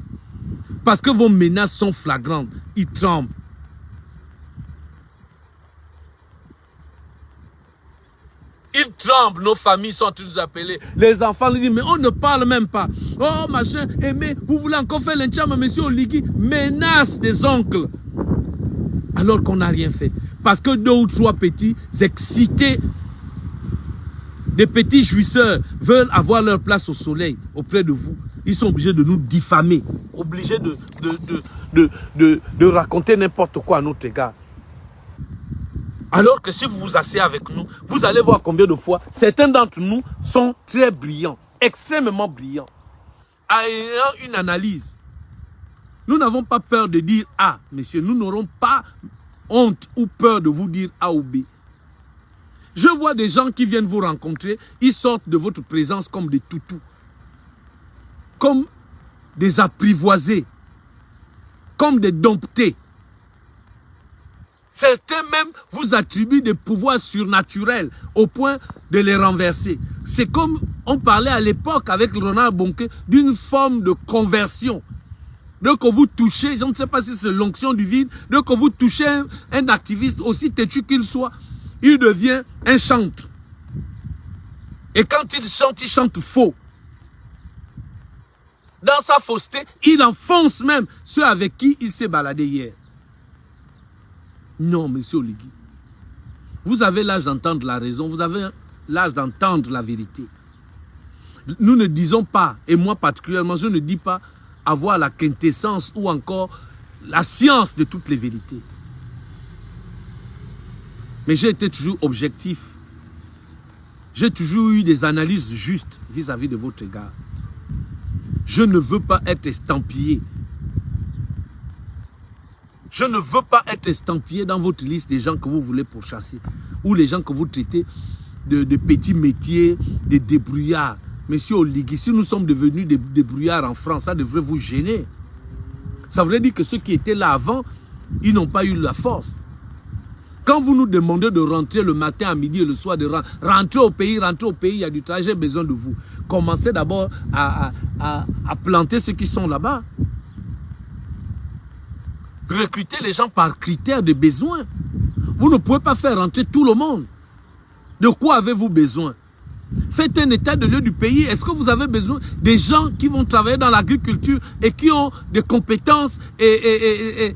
Parce que vos menaces sont flagrantes. Ils tremblent. Ils tremblent, nos familles sont en train de nous appeler. Les enfants nous disent, mais on ne parle même pas. Oh, machin, mais vous voulez encore faire l'enchant, monsieur Oligui, menace des oncles. Alors qu'on n'a rien fait. Parce que 2 ou 3 petits excités, des petits jouisseurs, veulent avoir leur place au soleil, auprès de vous. Ils sont obligés de nous diffamer, obligés de raconter n'importe quoi à notre égard. Alors que si vous vous asseyez avec nous, vous allez voir combien de fois certains d'entre nous sont très brillants, extrêmement brillants. Ayant une analyse, nous n'avons pas peur de dire A, messieurs. Nous n'aurons pas honte ou peur de vous dire A ou B. Je vois des gens qui viennent vous rencontrer, ils sortent de votre présence comme des toutous, comme des apprivoisés, comme des domptés. Certains même vous attribuent des pouvoirs surnaturels au point de les renverser. C'est comme on parlait à l'époque avec Ronald Bonke d'une forme de conversion. Dès que vous touchez, je ne sais pas si c'est l'onction divine, dès que vous touchez un activiste, aussi têtu qu'il soit, il devient un chantre. Et quand il chante faux. Dans sa fausseté, il enfonce même ceux avec qui il s'est baladé hier. Non, monsieur Oligui. Vous avez l'âge d'entendre la raison, vous avez l'âge d'entendre la vérité. Nous ne disons pas, et moi particulièrement, je ne dis pas avoir la quintessence ou encore la science de toutes les vérités. Mais j'ai été toujours objectif. J'ai toujours eu des analyses justes vis-à-vis de votre égard. Je ne veux pas être estampillé. Je ne veux pas être estampillé dans votre liste des gens que vous voulez pourchasser. Ou les gens que vous traitez de petits métiers, de débrouillards. Monsieur Oligui, si nous sommes devenus des débrouillards en France, ça devrait vous gêner. Ça voudrait dire que ceux qui étaient là avant, ils n'ont pas eu la force. Quand vous nous demandez de rentrer le matin, à midi et le soir, de rentrer au pays, il y a du travail, j'ai besoin de vous. Commencez d'abord à planter ceux qui sont là-bas. Recruter les gens par critères de besoin. Vous ne pouvez pas faire rentrer tout le monde. De quoi avez-vous besoin? Faites un état de lieu du pays. Est-ce que vous avez besoin des gens qui vont travailler dans l'agriculture et qui ont des compétences et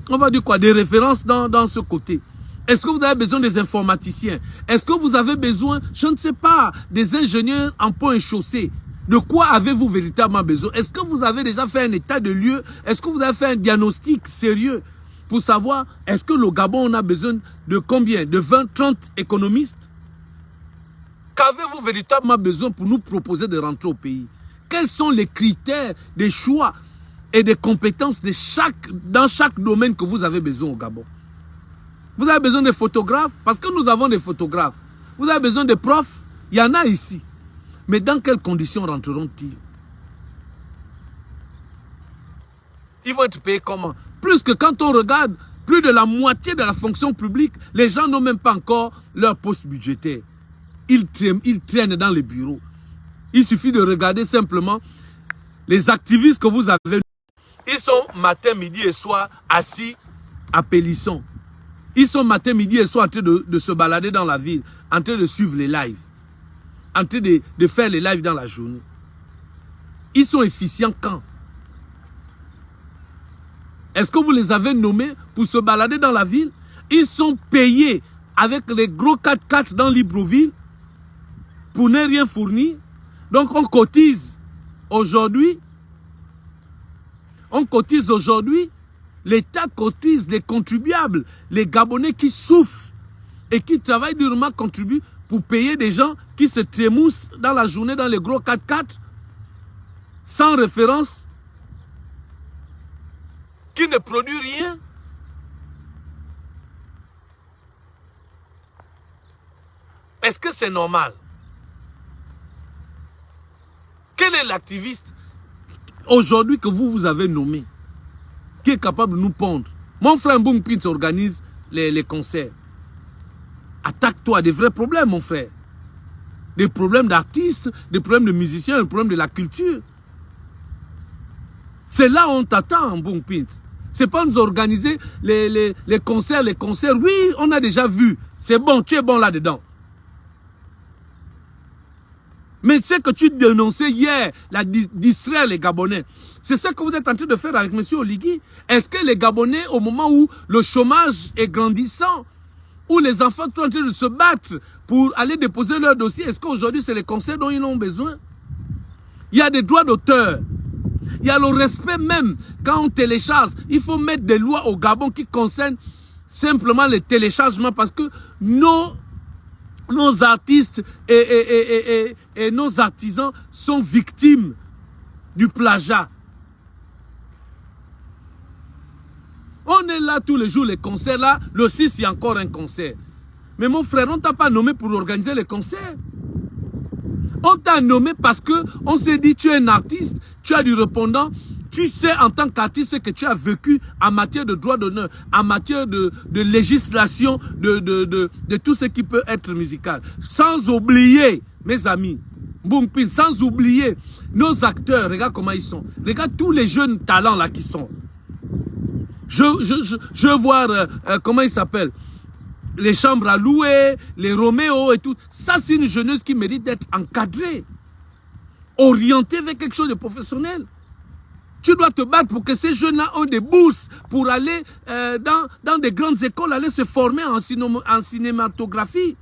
on va dire quoi, des références dans ce côté? Est-ce que vous avez besoin des informaticiens? Est-ce que vous avez besoin, je ne sais pas, des ingénieurs en pont et chaussée? De quoi avez-vous véritablement besoin? Est-ce que vous avez déjà fait un état de lieu? Est-ce que vous avez fait un diagnostic sérieux pour savoir, est-ce que le Gabon, on a besoin de combien? De 20, 30 économistes? Qu'avez-vous véritablement besoin pour nous proposer de rentrer au pays? Quels sont les critères des choix et des compétences dans chaque domaine que vous avez besoin au Gabon? Vous avez besoin de photographes? Parce que nous avons des photographes. Vous avez besoin de profs? Il y en a ici. Mais dans quelles conditions rentreront-ils? Ils vont être payés comment? Plus que quand on regarde, plus de la moitié de la fonction publique, les gens n'ont même pas encore leur poste budgétaire. Ils traînent dans les bureaux. Il suffit de regarder simplement les activistes que vous avez. Ils sont matin, midi et soir assis à Pélisson. Ils sont matin, midi et soir en train de se balader dans la ville, en train de suivre les lives. En train de faire les lives dans la journée. Ils sont efficients quand? Est-ce que vous les avez nommés pour se balader dans la ville? Ils sont payés avec les gros 4x4 dans Libreville pour ne rien fournir. Donc on cotise aujourd'hui. On cotise aujourd'hui. L'État cotise les contribuables. Les Gabonais qui souffrent et qui travaillent durement contribuent pour payer des gens qui se trémoussent dans la journée dans les gros 4x4 sans référence, qui ne produit rien. Est-ce que c'est normal? Quel est l'activiste aujourd'hui que vous avez nommé? qui est capable de nous pondre. Mon frère Mbung Pint organise les concerts. Attaque-toi à des vrais problèmes, mon frère. Des problèmes d'artistes, des problèmes de musiciens, des problèmes de la culture. C'est là où on t'attend, Mbung Pint. C'est pas nous organiser les concerts, Oui, on a déjà vu. C'est bon, tu es bon là-dedans. Mais c'est que tu dénonçais hier, distraire les Gabonais. C'est ça que vous êtes en train de faire avec M. Oligui. Est-ce que les Gabonais, au moment où le chômage est grandissant, où les enfants sont en train de se battre pour aller déposer leur dossier, est-ce qu'aujourd'hui c'est les concerts dont ils ont besoin? Il y a des droits d'auteur. Il y a le respect même. Quand on télécharge, il faut mettre des lois au Gabon qui concernent simplement les téléchargements parce que nos artistes et nos artisans sont victimes du plagiat. On est là tous les jours, les concerts là. Le 6, il y a encore un concert. Mais mon frère, on ne t'a pas nommé pour organiser les concerts. On t'a nommé parce qu'on s'est dit, tu es un artiste, tu as du répondant, tu sais en tant qu'artiste que tu as vécu en matière de droit d'honneur, en matière de législation, de tout ce qui peut être musical. Sans oublier, mes amis, Mbung Pint, sans oublier nos acteurs, regarde comment ils sont. Regarde tous les jeunes talents là qui sont. Je veux voir, comment ils s'appellent, les chambres à louer, les Roméo et tout. Ça, c'est une jeunesse qui mérite d'être encadrée, orientée vers quelque chose de professionnel. Tu dois te battre pour que ces jeunes-là ont des bourses pour aller dans des grandes écoles, aller se former en cinématographie.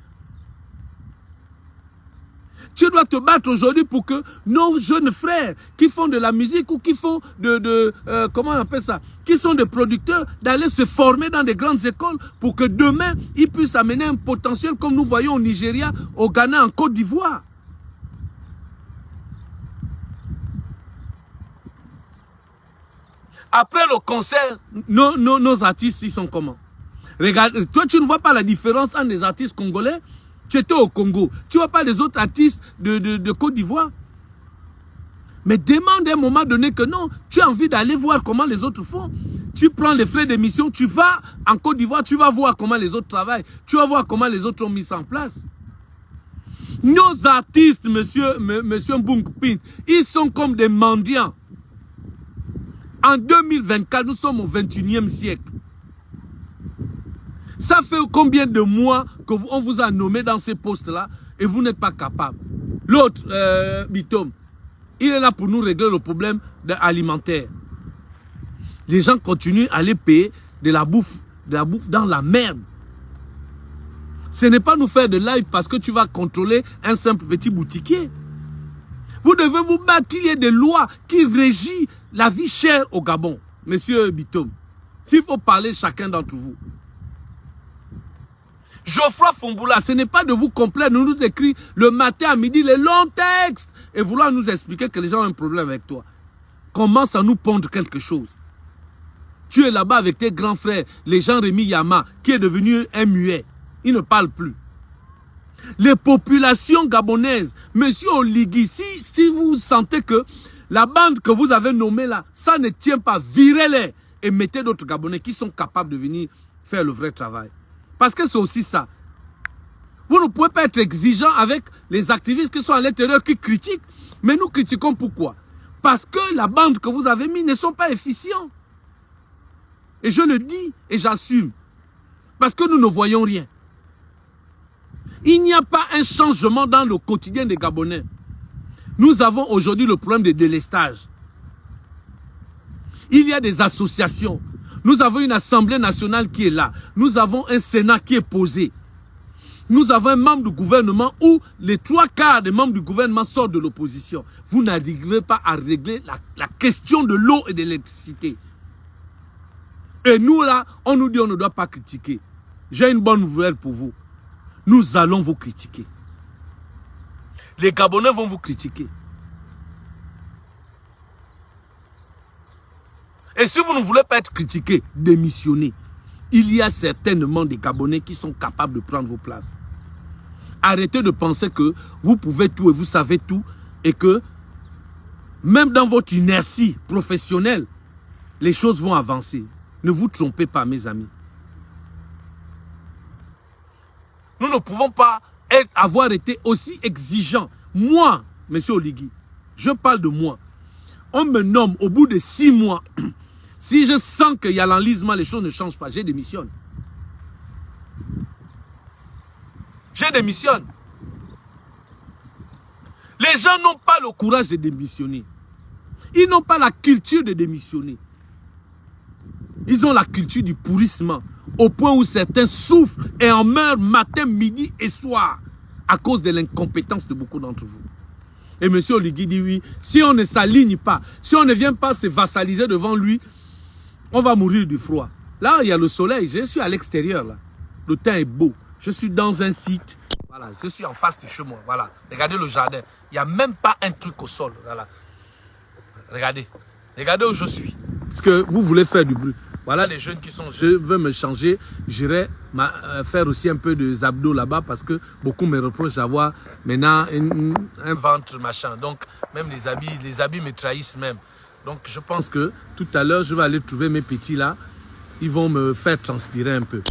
Tu dois te battre aujourd'hui pour que nos jeunes frères qui font de la musique ou qui font comment on appelle ça, qui sont des producteurs, d'aller se former dans des grandes écoles pour que demain, ils puissent amener un potentiel comme nous voyons au Nigeria, au Ghana, en Côte d'Ivoire. Après le concert, nos artistes, ils sont comment? Regarde, toi, tu ne vois pas la différence entre les artistes congolais. Tu étais au Congo. Tu ne vois pas les autres artistes de Côte d'Ivoire. Mais demande à un moment donné que non, tu as envie d'aller voir comment les autres font. Tu prends les frais d'émission, tu vas en Côte d'Ivoire, tu vas voir comment les autres travaillent. Tu vas voir comment les autres ont mis ça en place. Nos artistes, monsieur Mbung Pint, ils sont comme des mendiants. En 2024, nous sommes au 21e siècle. Ça fait combien de mois qu'on vous a nommé dans ces postes-là et vous n'êtes pas capable? L'autre, Bitom, il est là pour nous régler le problème alimentaire. Les gens continuent à aller payer de la bouffe dans la merde. Ce n'est pas nous faire de live parce que tu vas contrôler un simple petit boutiquier. Vous devez vous battre qu'il y ait des lois qui régissent la vie chère au Gabon. Monsieur Bitom, s'il faut parler chacun d'entre vous. Geoffroy Fumboula, ce n'est pas de vous complaire, nous écrire le matin à midi les longs textes et vouloir nous expliquer que les gens ont un problème avec toi. Commence à nous pondre quelque chose. Tu es là-bas avec tes grands frères, les Jean-Rémy Yama, qui est devenu un muet. Il ne parle plus. Les populations gabonaises, monsieur Oligui, si vous sentez que la bande que vous avez nommée là, ça ne tient pas, virez-les et mettez d'autres Gabonais qui sont capables de venir faire le vrai travail. Parce que c'est aussi ça. Vous ne pouvez pas être exigeant avec les activistes qui sont à l'intérieur, qui critiquent. Mais nous critiquons pourquoi? Parce que la bande que vous avez mis ne sont pas efficients. Et je le dis et j'assume. Parce que nous ne voyons rien. Il n'y a pas un changement dans le quotidien des Gabonais. Nous avons aujourd'hui le problème de délestage. Il y a des associations. Nous avons une Assemblée nationale qui est là. Nous avons un Sénat qui est posé. Nous avons un membre du gouvernement où les 3/4 des membres du gouvernement sortent de l'opposition. Vous n'arrivez pas à régler la question de l'eau et de l'électricité. Et nous là, on nous dit on ne doit pas critiquer. J'ai une bonne nouvelle pour vous. Nous allons vous critiquer. Les Gabonais vont vous critiquer. Et si vous ne voulez pas être critiqué, démissionnez. Il y a certainement des Gabonais qui sont capables de prendre vos places. Arrêtez de penser que vous pouvez tout et vous savez tout et que même dans votre inertie professionnelle, les choses vont avancer. Ne vous trompez pas, mes amis. Nous ne pouvons pas avoir été aussi exigeants. Moi, M. Oligui, je parle de moi. On me nomme au bout de 6 mois. Si je sens qu'il y a l'enlisement, les choses ne changent pas, j'ai démissionne. Je démissionne. Les gens n'ont pas le courage de démissionner. Ils n'ont pas la culture de démissionner. Ils ont la culture du pourrissement, au point où certains souffrent et en meurent matin, midi et soir à cause de l'incompétence de beaucoup d'entre vous. Et M. Oligui dit oui, si on ne s'aligne pas, si on ne vient pas se vassaliser devant lui, on va mourir du froid. Là, il y a le soleil, je suis à l'extérieur, là. Le temps est beau. Je suis dans un site, voilà, je suis en face du chemin, voilà. Regardez le jardin, il n'y a même pas un truc au sol, voilà. Regardez, regardez où je suis. Parce que vous voulez faire du bruit. Voilà les jeunes qui sont, je veux me changer, j'irai faire aussi un peu de abdos là-bas parce que beaucoup me reprochent d'avoir maintenant un ventre machin. Donc même les habits me trahissent même. Donc je pense que tout à l'heure je vais aller trouver mes petits là, ils vont me faire transpirer un peu.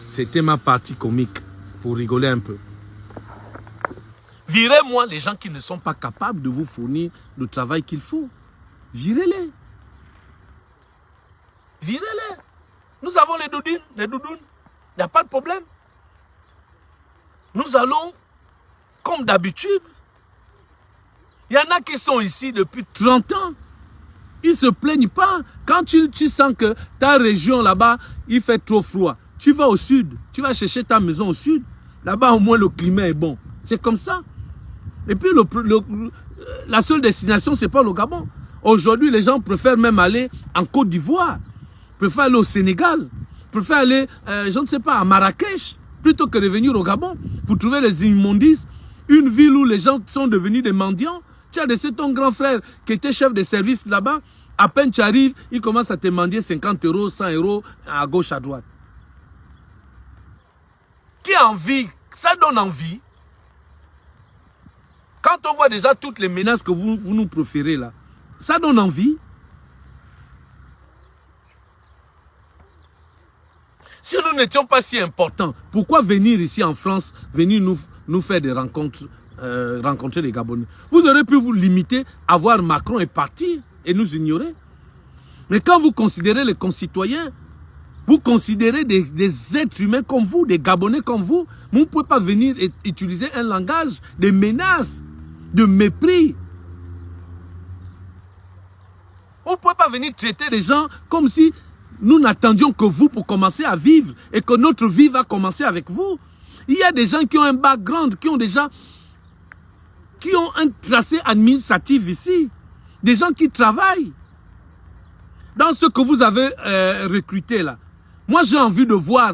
C'était ma partie comique pour rigoler un peu. Virez-moi les gens qui ne sont pas capables de vous fournir le travail qu'il faut. Virez-les. Virez-les. Nous avons les doudounes. Il n'y a pas de problème. Nous allons, comme d'habitude. Il y en a qui sont ici depuis 30 ans. Ils ne se plaignent pas. Quand tu sens que ta région là-bas, il fait trop froid, tu vas au sud. Tu vas chercher ta maison au sud. Là-bas, au moins, le climat est bon. C'est comme ça. Et puis, la seule destination, ce n'est pas le Gabon. Aujourd'hui, les gens préfèrent même aller en Côte d'Ivoire. Préfèrent aller au Sénégal, préfèrent aller, je ne sais pas, à Marrakech, plutôt que de venir au Gabon pour trouver les immondices. Une ville où les gens sont devenus des mendiants. Tu as laissé ton grand frère qui était chef de service là-bas. À peine tu arrives, il commence à te mendier 50 €, 100 € à gauche, à droite. Qui a envie? Ça donne envie. Quand on voit déjà toutes les menaces que vous nous proférez là, ça donne envie. Si nous n'étions pas si importants, pourquoi venir ici en France, venir nous faire des rencontres, rencontrer les Gabonais? Vous aurez pu vous limiter à voir Macron et partir et nous ignorer. Mais quand vous considérez les concitoyens, vous considérez des êtres humains comme vous, des Gabonais comme vous, vous ne pouvez pas venir et utiliser un langage de menaces, de mépris. Vous ne pouvez pas venir traiter les gens comme si nous n'attendions que vous pour commencer à vivre et que notre vie va commencer avec vous. Il y a des gens qui ont un background, qui ont un tracé administratif ici. Des gens qui travaillent. Dans ce que vous avez recruté là. Moi j'ai envie de voir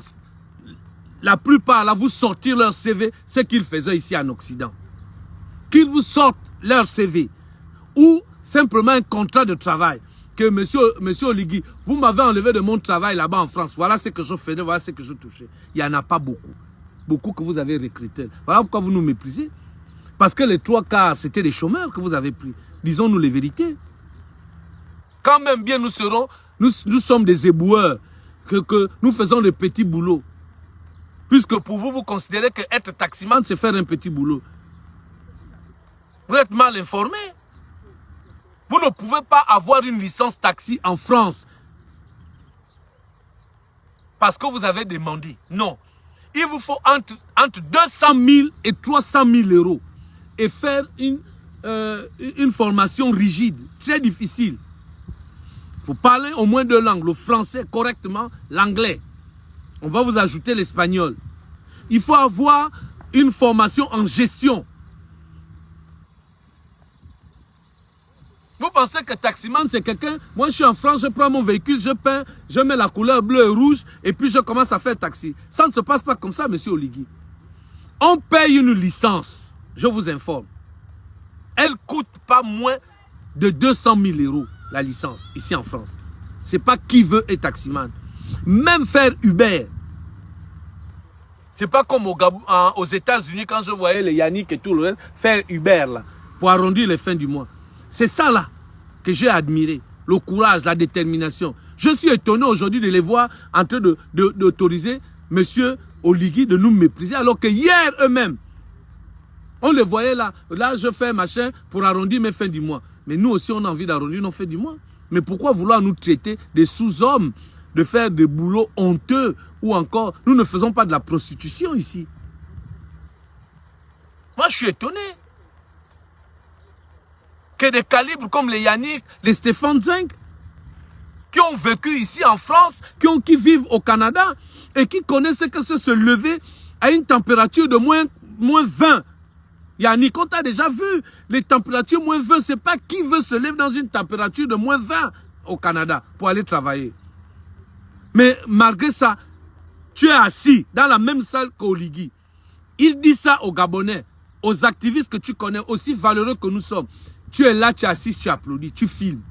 la plupart là vous sortir leur CV, ce qu'ils faisaient ici en Occident. Qu'ils vous sortent leur CV. Ou simplement un contrat de travail. Que monsieur Oligui, vous m'avez enlevé de mon travail là-bas en France. Voilà ce que je faisais, voilà ce que je touchais. Il n'y en a pas beaucoup. Beaucoup que vous avez recrutés. Voilà pourquoi vous nous méprisez. Parce que les 3/4, c'était des chômeurs que vous avez pris. Disons-nous les vérités. Quand même bien nous sommes des éboueurs. Que nous faisons de petits boulots. Puisque pour vous, vous considérez que être taximan, c'est faire un petit boulot. Vous êtes mal informé. Vous ne pouvez pas avoir une licence taxi en France parce que vous avez demandé. Non. Il vous faut entre 200 000 et 300 000 € et faire une formation rigide, très difficile. Il faut parler au moins 2 langues, le français correctement, l'anglais. On va vous ajouter l'espagnol. Il faut avoir une formation en gestion. Vous pensez que taximan c'est quelqu'un? Moi je suis en France, je prends mon véhicule, je peins, je mets la couleur bleue et rouge et puis je commence à faire taxi. Ça ne se passe pas comme ça, monsieur Oligui. On paye une licence, je vous informe. Elle ne coûte pas moins de 200 000 € la licence ici en France. Ce n'est pas qui veut être taximan. Même faire Uber. Ce n'est pas comme aux États-Unis quand je voyais les Yannick et tout le reste faire Uber là, pour arrondir les fins du mois. C'est ça là que j'ai admiré. le courage, la détermination. Je suis étonné aujourd'hui de les voir en train d'autoriser M. Oligui de nous mépriser, alors que hier eux-mêmes, on les voyait là. Là, je fais machin pour arrondir mes fins du mois. Mais nous aussi, on a envie d'arrondir nos fins du mois. Mais pourquoi vouloir nous traiter des sous-hommes, de faire des boulots honteux, ou encore, nous ne faisons pas de la prostitution ici. Moi, je suis étonné que des calibres comme les Yannick, les Stéphane Zinc, qui ont vécu ici en France, qui vivent au Canada, et qui connaissent ce que c'est se lever à une température de moins 20. Yannick, on t'a déjà vu, les températures moins 20, c'est pas qui veut se lever dans une température de moins 20 au Canada pour aller travailler. Mais malgré ça, tu es assis dans la même salle qu'Oligui. Il dit ça aux Gabonais, aux activistes que tu connais, aussi valeureux que nous sommes. Tu es là, tu es assis, tu applaudis, tu filmes.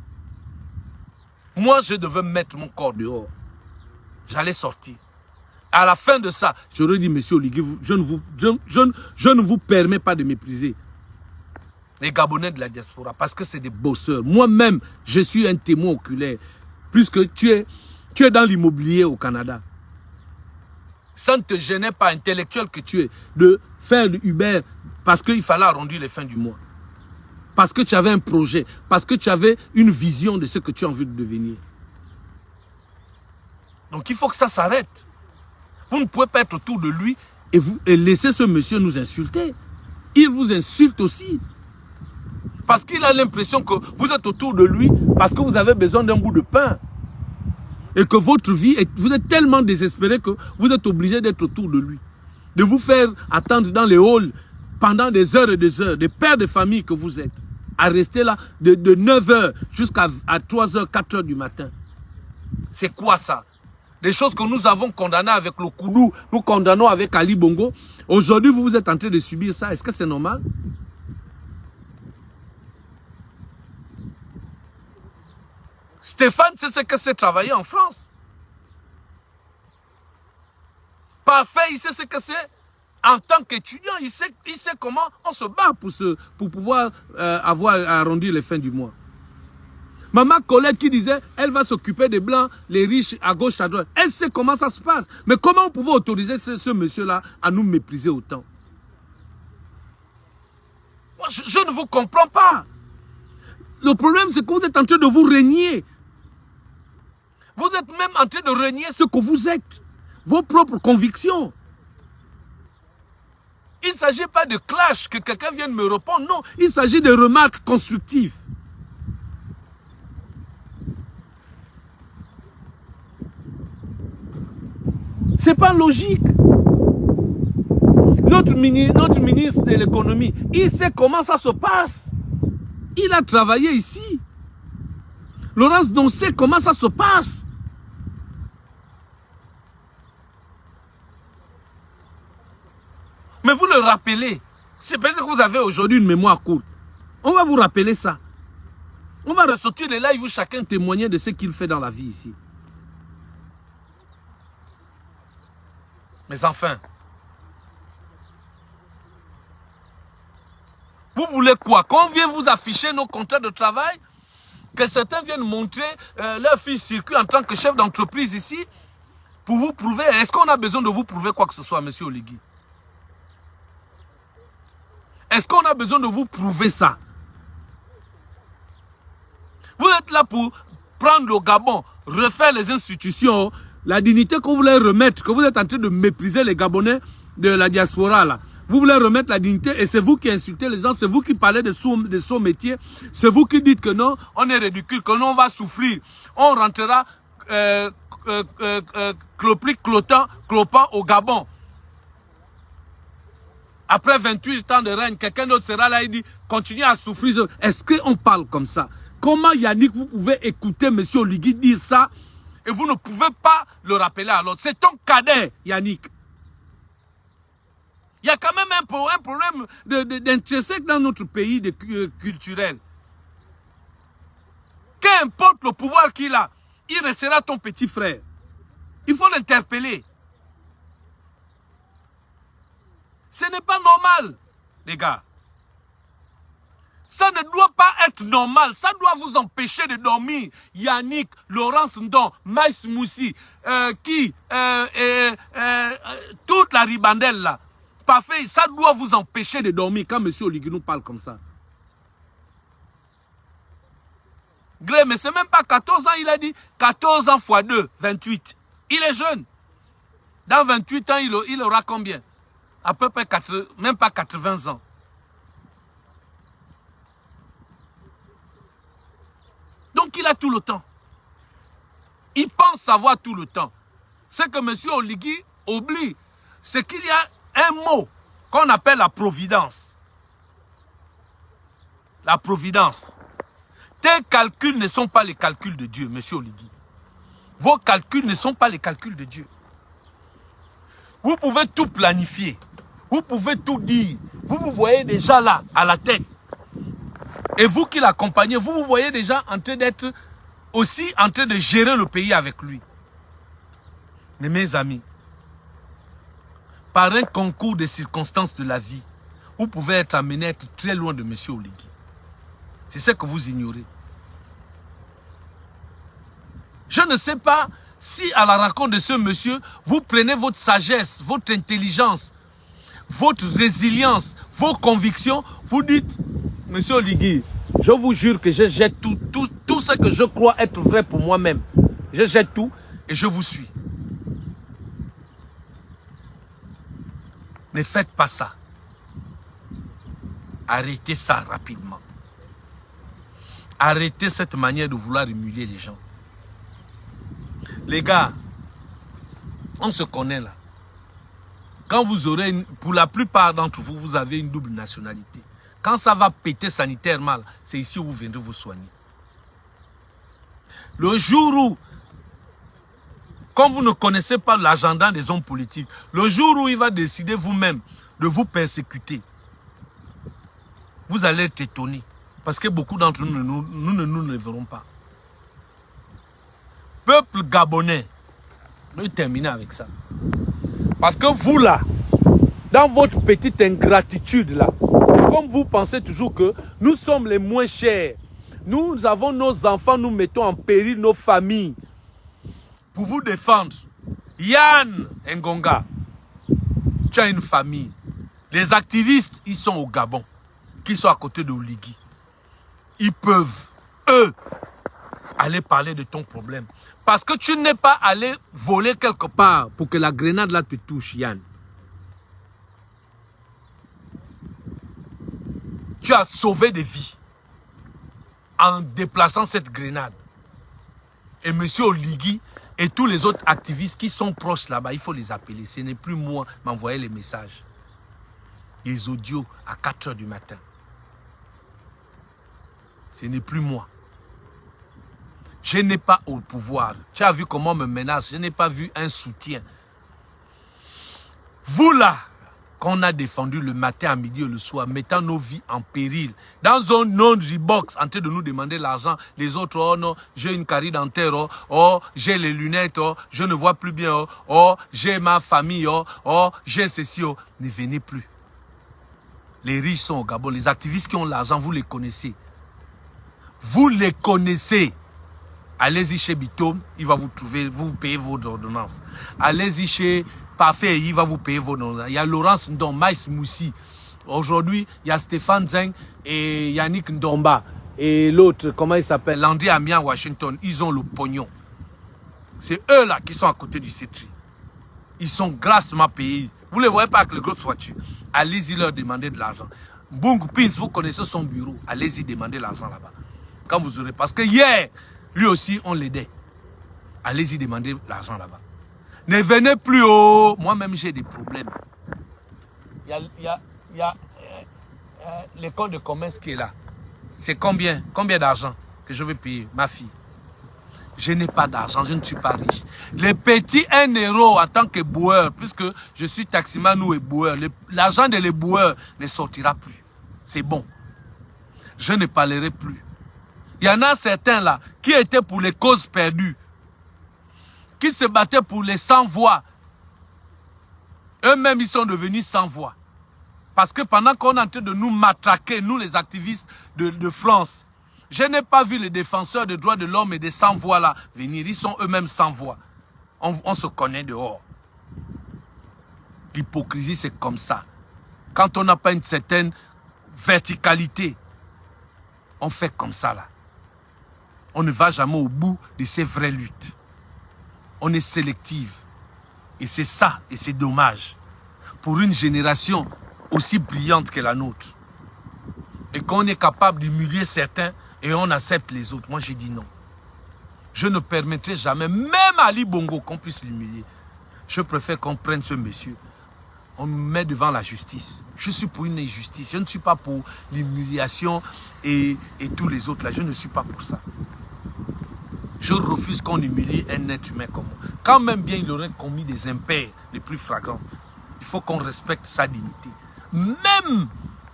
Moi, je devais mettre mon corps dehors. J'allais sortir. À la fin de ça, j'aurais dit, monsieur Oligui, je ne vous permets pas de mépriser les Gabonais de la diaspora, parce que c'est des bosseurs. Moi-même, je suis un témoin oculaire, puisque tu es dans l'immobilier au Canada. Ça ne te gênait pas, intellectuel que tu es, de faire le Uber, parce qu'il fallait arrondir les fins du mois. Parce que tu avais un projet, parce que tu avais une vision de ce que tu as envie de devenir. Donc il faut que ça s'arrête. Vous ne pouvez pas être autour de lui et laisser ce monsieur nous insulter. Il vous insulte aussi. Parce qu'il a l'impression que vous êtes autour de lui parce que vous avez besoin d'un bout de pain. Et que votre vie, vous êtes tellement désespéré que vous êtes obligé d'être autour de lui. De vous faire attendre dans les halls pendant des heures et des heures, des pères de famille que vous êtes. À rester là de 9h jusqu'à 3h, 4h du matin. C'est quoi ça? Des choses que nous avons condamnées avec le Koudou, nous condamnons avec Ali Bongo. Aujourd'hui, vous êtes en train de subir ça. Est-ce que c'est normal? Stéphane, c'est ce que c'est travailler en France. Parfait, il sait ce que c'est. En tant qu'étudiant, il sait comment on se bat pour pouvoir avoir arrondi les fins du mois. Maman Colette qui disait, elle va s'occuper des blancs, les riches à gauche, à droite. Elle sait comment ça se passe. Mais comment on pouvait autoriser ce monsieur-là à nous mépriser autant? Moi, je ne vous comprends pas. Le problème, c'est que vous êtes en train de vous régner. Vous êtes même en train de régner ce que vous êtes. Vos propres convictions. Il ne s'agit pas de clash, que quelqu'un vienne me répondre. Non, il s'agit de remarques constructives. C'est pas logique. Notre ministre de l'économie, il sait comment ça se passe. Il a travaillé ici. Laurence Don sait comment ça se passe. Mais vous le rappelez. C'est peut-être que vous avez aujourd'hui une mémoire courte. On va vous rappeler ça. On va ressortir les lives où chacun témoigne de ce qu'il fait dans la vie ici. Mais enfin, vous voulez quoi? Qu'on vienne vous afficher nos contrats de travail? Que certains viennent montrer leur fiche circuit en tant que chef d'entreprise ici? Pour vous prouver? Est-ce qu'on a besoin de vous prouver quoi que ce soit, monsieur Oligui? Est-ce qu'on a besoin de vous prouver ça? Vous êtes là pour prendre le Gabon, refaire les institutions, la dignité que vous voulez remettre, que vous êtes en train de mépriser les Gabonais de la diaspora là. Vous voulez remettre la dignité et c'est vous qui insultez les gens, c'est vous qui parlez de son métier, c'est vous qui dites que non, on est ridicule, que non, on va souffrir. On rentrera clopant au Gabon. Après 28 ans de règne, quelqu'un d'autre sera là et dit, continuez à souffrir. Est-ce qu'on parle comme ça? Comment Yannick, vous pouvez écouter M. Oligui dire ça et vous ne pouvez pas le rappeler à l'autre? C'est ton cadet, Yannick. Il y a quand même un problème d'intrinsèque dans notre pays culturel. Qu'importe le pouvoir qu'il a, il restera ton petit frère. Il faut l'interpeller. Ce n'est pas normal, les gars. Ça ne doit pas être normal. Ça doit vous empêcher de dormir. Yannick, Laurence Ndon, Maïs Moussi, toute la ribandelle là. Parfait, ça doit vous empêcher de dormir quand M. Oligui nous parle comme ça. Gré, mais c'est même pas 14 ans, il a dit 14 ans x 2, 28. Il est jeune. Dans 28 ans, il aura combien? À peu près même pas 80 ans. Donc il a tout le temps. Il pense savoir tout le temps. C'est que M. Oligui oublie, c'est qu'il y a un mot qu'on appelle la providence. La providence. Tes calculs ne sont pas les calculs de Dieu, M. Oligui. Vos calculs ne sont pas les calculs de Dieu. Vous pouvez tout planifier. Vous pouvez tout dire. Vous vous voyez déjà là, à la tête. Et vous qui l'accompagnez, vous vous voyez déjà en train d'être aussi en train de gérer le pays avec lui. Mais mes amis, par un concours de circonstances de la vie, vous pouvez être amené à être très loin de M. Oligui. C'est ce que vous ignorez. Je ne sais pas si à la rencontre de ce monsieur, vous prenez votre sagesse, votre intelligence, votre résilience, vos convictions, vous dites, Monsieur Oligui, je vous jure que je jette tout ce que je crois être vrai pour moi-même. Je jette tout et je vous suis. Ne faites pas ça. Arrêtez ça rapidement. Arrêtez cette manière de vouloir humilier les gens. Les gars, on se connaît là. Quand vous aurez, pour la plupart d'entre vous, vous avez une double nationalité. Quand ça va péter sanitairement, c'est ici où vous viendrez vous soigner. Le jour où, comme vous ne connaissez pas l'agenda des hommes politiques, le jour où il va décider vous-même de vous persécuter, vous allez être étonné. Parce que beaucoup d'entre nous, nous ne le verrons pas. Peuple gabonais, je vais terminer avec ça. Parce que vous là, dans votre petite ingratitude là, comme vous pensez toujours que nous sommes les moins chers, nous avons nos enfants, nous mettons en péril nos familles. Pour vous défendre, Yann Ngonga, tu as une famille. Les activistes, ils sont au Gabon, qui sont à côté de Oligui. Ils peuvent, eux, aller parler de ton problème. Parce que tu n'es pas allé voler quelque part pour que la grenade là te touche, Yann. Tu as sauvé des vies en déplaçant cette grenade. Et M. Oligui et tous les autres activistes qui sont proches là-bas, il faut les appeler. Ce n'est plus moi m'envoyer les messages. Les audios à 4 h du matin. Ce n'est plus moi. Je n'ai pas au pouvoir. Tu as vu comment on me menace. Je n'ai pas vu un soutien. Vous là, qu'on a défendu le matin, à midi et le soir, mettant nos vies en péril, dans un non-box, en train de nous demander l'argent, les autres, oh non, j'ai une carie dentaire, oh, j'ai les lunettes, oh, je ne vois plus bien, oh, j'ai ma famille, oh, j'ai ceci, oh. Ne venez plus. Les riches sont au Gabon, les activistes qui ont l'argent, vous les connaissez. Vous les connaissez. Allez-y chez Bitom, il va vous trouver, vous payez vos ordonnances. Allez-y chez Parfait, il va vous payer vos ordonnances. Il y a Laurence Ndon, Maïs Moussi. Aujourd'hui, il y a Stéphane Zeng et Yannick Ndomba. Et l'autre, comment il s'appelle? Landry Amiens, Washington. Ils ont le pognon. C'est eux là qui sont à côté du CETRI. Ils sont grassement payés. Vous ne les voyez pas avec les grosses voitures. Allez-y leur demander de l'argent. Bung Pins, vous connaissez son bureau. Allez-y demander l'argent là-bas. Quand vous aurez. Parce que hier, lui aussi, on l'aidait. Allez-y demander l'argent là-bas. Ne venez plus haut. Moi-même, j'ai des problèmes. Il y a l'école de commerce qui est là. C'est combien d'argent que je vais payer, ma fille? Je n'ai pas d'argent, je ne suis pas riche. Les petits 1 € en tant que boueur, puisque je suis taximan ou éboueur, l'argent de l'éboueur ne sortira plus. C'est bon. Je ne parlerai plus. Il y en a certains là qui étaient pour les causes perdues, qui se battaient pour les sans-voix. Eux-mêmes, ils sont devenus sans-voix. Parce que pendant qu'on est en train de nous matraquer, nous les activistes de France, je n'ai pas vu les défenseurs des droits de l'homme et des sans-voix là venir. Ils sont eux-mêmes sans voix. On se connaît dehors. L'hypocrisie, c'est comme ça. Quand on n'a pas une certaine verticalité, on fait comme ça là. On ne va jamais au bout de ces vraies luttes. On est sélective. Et c'est ça, et c'est dommage. Pour une génération aussi brillante que la nôtre. Et qu'on est capable d'humilier certains et on accepte les autres. Moi, j'ai dit non. Je ne permettrai jamais, même Ali Bongo, qu'on puisse l'humilier. Je préfère qu'on prenne ce monsieur. On me met devant la justice. Je suis pour une injustice. Je ne suis pas pour l'humiliation et tous les autres là. Je ne suis pas pour ça. Je refuse qu'on humilie un être humain comme moi. Quand même bien il aurait commis des impairs les plus flagrants, il faut qu'on respecte sa dignité. Même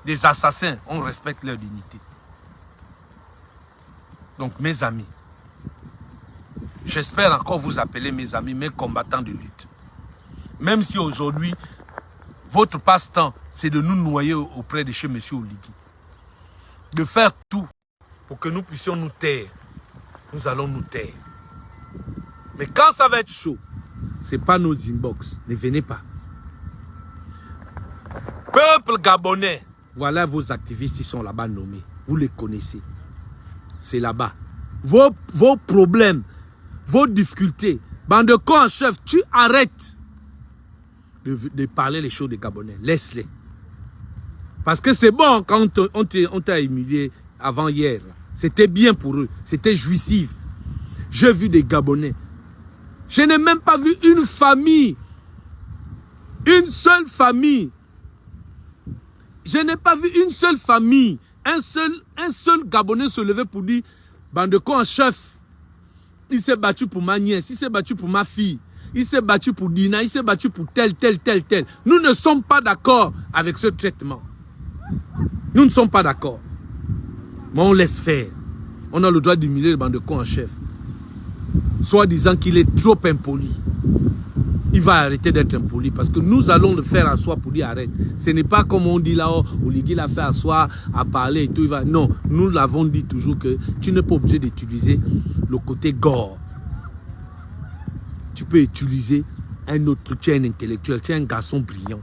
des assassins, on respecte leur dignité. Donc mes amis, j'espère encore vous appeler mes amis, mes combattants de lutte. Même si aujourd'hui, votre passe-temps, c'est de nous noyer auprès de chez M. Oligui. De faire tout pour que nous puissions nous taire. Nous allons nous taire. Mais quand ça va être chaud, ce n'est pas nos inbox. Ne venez pas. Peuple gabonais, voilà vos activistes, ils sont là-bas nommés. Vous les connaissez. C'est là-bas. Vos problèmes, vos difficultés. Bande de cons en chef, tu arrêtes de parler les choses des Gabonais. Laisse-les. Parce que c'est bon quand on t'a humilié avant hier. C'était bien pour eux. C'était jouissif. J'ai vu des Gabonais. Je n'ai même pas vu une famille. Une seule famille. Je n'ai pas vu une seule famille. Un seul Gabonais se lever pour dire, bande de cons en chef, il s'est battu pour ma nièce, il s'est battu pour ma fille, il s'est battu pour Dina, il s'est battu pour tel. Nous ne sommes pas d'accord avec ce traitement. Nous ne sommes pas d'accord. Mais on laisse faire. On a le droit d'humilier le bande de cons en chef. Soit disant qu'il est trop impoli. Il va arrêter d'être impoli parce que nous allons le faire asseoir pour dire arrête. Ce n'est pas comme on dit là, Oligui l'a fait asseoir, à parler et tout. Il va... Non, nous l'avons dit toujours que tu n'es pas obligé d'utiliser le côté gore. Tu peux utiliser un autre, tu es un intellectuel, tu es un garçon brillant.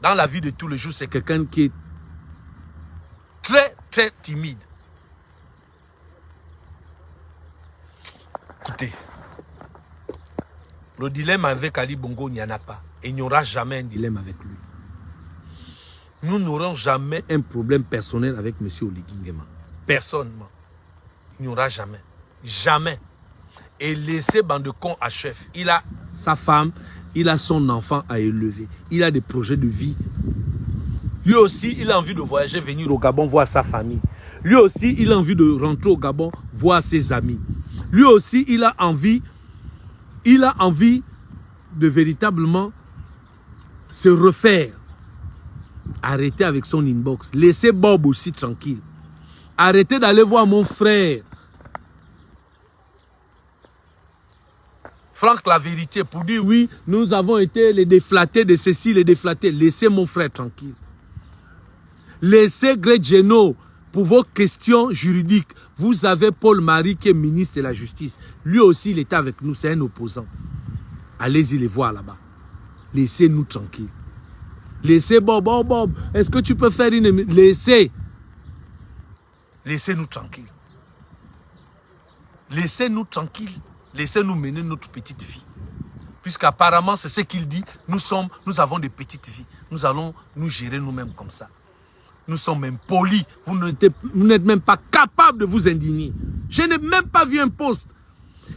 Dans la vie de tous les jours, c'est quelqu'un qui est très timide. Écoutez, le dilemme avec Ali Bongo, il n'y en a pas. Et il n'y aura jamais un dilemme avec lui. Nous n'aurons jamais un problème personnel avec M. Oligui Nguema. Personnellement. Il n'y aura jamais. Jamais. Et laissez bande de cons à chef. Il a sa femme, il a son enfant à élever. Il a des projets de vie. Lui aussi, il a envie de voyager, venir au Gabon, voir sa famille. Lui aussi, il a envie de rentrer au Gabon, voir ses amis. Lui aussi, il a envie de véritablement se refaire. Arrêtez avec son inbox. Laissez Bob aussi tranquille. Arrêtez d'aller voir mon frère. Franck, la vérité, pour dire oui, nous avons été les déflatés de ceci, les déflatés. Laissez mon frère tranquille. Laissez Greg Geno pour vos questions juridiques. Vous avez Paul Marie qui est ministre de la Justice. Lui aussi, il était avec nous, c'est un opposant. Allez-y les voir là-bas. Laissez-nous tranquilles. Laissez Bob. Est-ce que tu peux faire une... Laissez. Laissez-nous tranquilles. Laissez-nous tranquilles. Laissez-nous mener notre petite vie. Puisqu'apparemment, c'est ce qu'il dit. Nous avons des petites vies. Nous allons nous gérer nous-mêmes comme ça. Nous sommes impolis. Vous n'êtes même pas capable de vous indigner. Je n'ai même pas vu un post.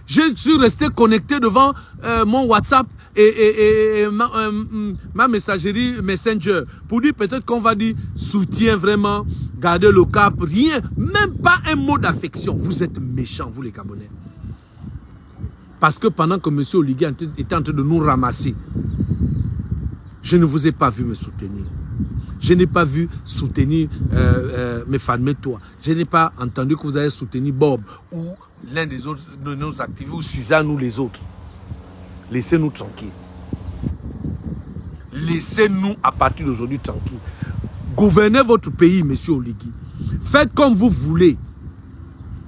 Je suis resté connecté devant mon WhatsApp et ma messagerie Messenger pour dire peut-être qu'on va dire soutien vraiment, garder le cap, rien, même pas un mot d'affection. Vous êtes méchants, vous les Gabonais. Parce que pendant que M. Oligui était en train de nous ramasser, je ne vous ai pas vu me soutenir. Je n'ai pas vu soutenir mes familles, toi. Je n'ai pas entendu que vous avez soutenu Bob ou l'un des autres de nos activistes ou Suzanne ou les autres. Laissez-nous tranquilles. Laissez-nous à partir d'aujourd'hui tranquilles. Gouvernez votre pays, monsieur Oligui. Faites comme vous voulez.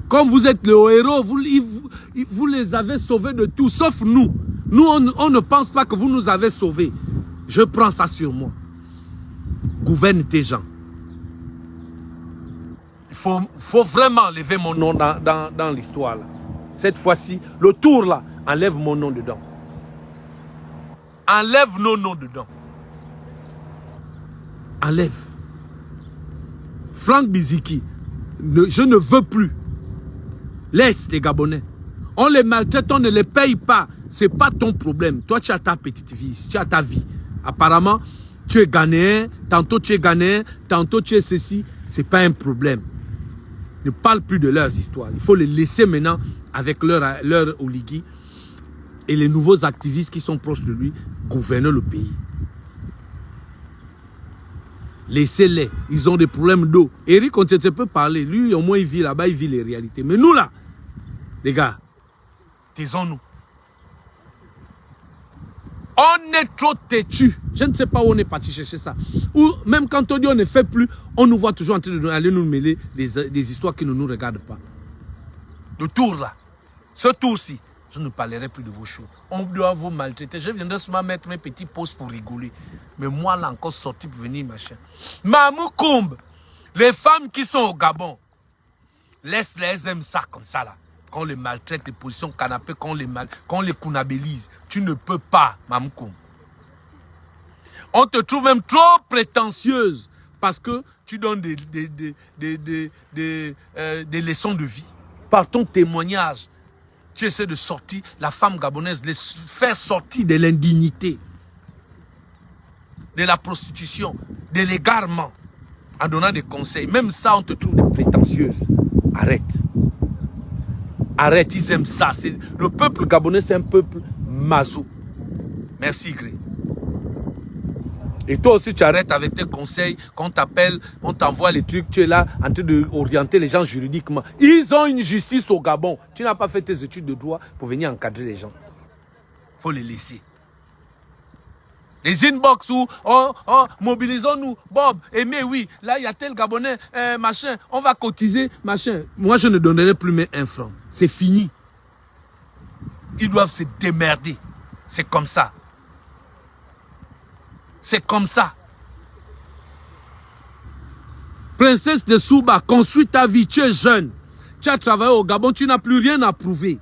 Comme vous êtes le héros, vous les avez sauvés de tout, sauf nous. Nous, on ne pense pas que vous nous avez sauvés. Je prends ça sur moi. Gouverne tes gens. Il faut vraiment lever mon nom dans l'histoire. Cette fois-ci, le tour là, enlève mon nom dedans. Enlève nos noms dedans. Enlève. Franck Biziki, je ne veux plus. Laisse les Gabonais. On les maltraite, on ne les paye pas. Ce n'est pas ton problème. Toi, tu as ta petite vie, tu as ta vie. Apparemment, tu es Ghanéen, tantôt tu es Ghanéen, tantôt tu es ceci. Ce n'est pas un problème. Ne parle plus de leurs histoires. Il faut les laisser maintenant avec leur Oligui et les nouveaux activistes qui sont proches de lui gouverner le pays. Laissez-les. Ils ont des problèmes d'eau. Eric, on ne peut parler. Lui, au moins, il vit là-bas, il vit les réalités. Mais nous, là, les gars, taisons-nous. On est trop têtus. Je ne sais pas où on est parti chercher ça. Ou même quand on dit on ne fait plus, on nous voit toujours en train d'aller nous mêler des histoires qui ne nous regardent pas. Le tour, là, ce tour-ci, je ne parlerai plus de vos choses. On doit vous maltraiter. Je viendrai seulement mettre mes petits posts pour rigoler. Mais moi, là, encore sorti pour venir, machin. Mamou Koumbe, les femmes qui sont au Gabon, laisse-les aiment ça comme ça, là. Qu'on les maltraite, les positions canapé, qu'on les counabilise. Tu ne peux pas, Mamou Koumbe. On te trouve même trop prétentieuse parce que tu donnes des leçons de vie. Par ton témoignage, tu essaies de sortir la femme gabonaise, de les faire sortir de l'indignité, de la prostitution, de l'égarement, en donnant des conseils. Même ça, on te trouve des prétentieuses. Arrête. Arrête, ils aiment ça. Le peuple gabonais, c'est un peuple maso. Merci, Gré. Et toi aussi, tu arrêtes avec tes conseils, qu'on t'appelle, on t'envoie les trucs, tu es là en train d'orienter les gens juridiquement. Ils ont une justice au Gabon. Tu n'as pas fait tes études de droit pour venir encadrer les gens. Il faut les laisser. Les inbox où, mobilisons-nous, Bob, Aimé, oui, là il y a tel Gabonais, machin, on va cotiser, machin. Moi, je ne donnerai plus mes 1 franc. C'est fini. Ils doivent se démerder. C'est comme ça. C'est comme ça. Princesse de Souba, construis ta vie, tu es jeune. Tu as travaillé au Gabon, tu n'as plus rien à prouver.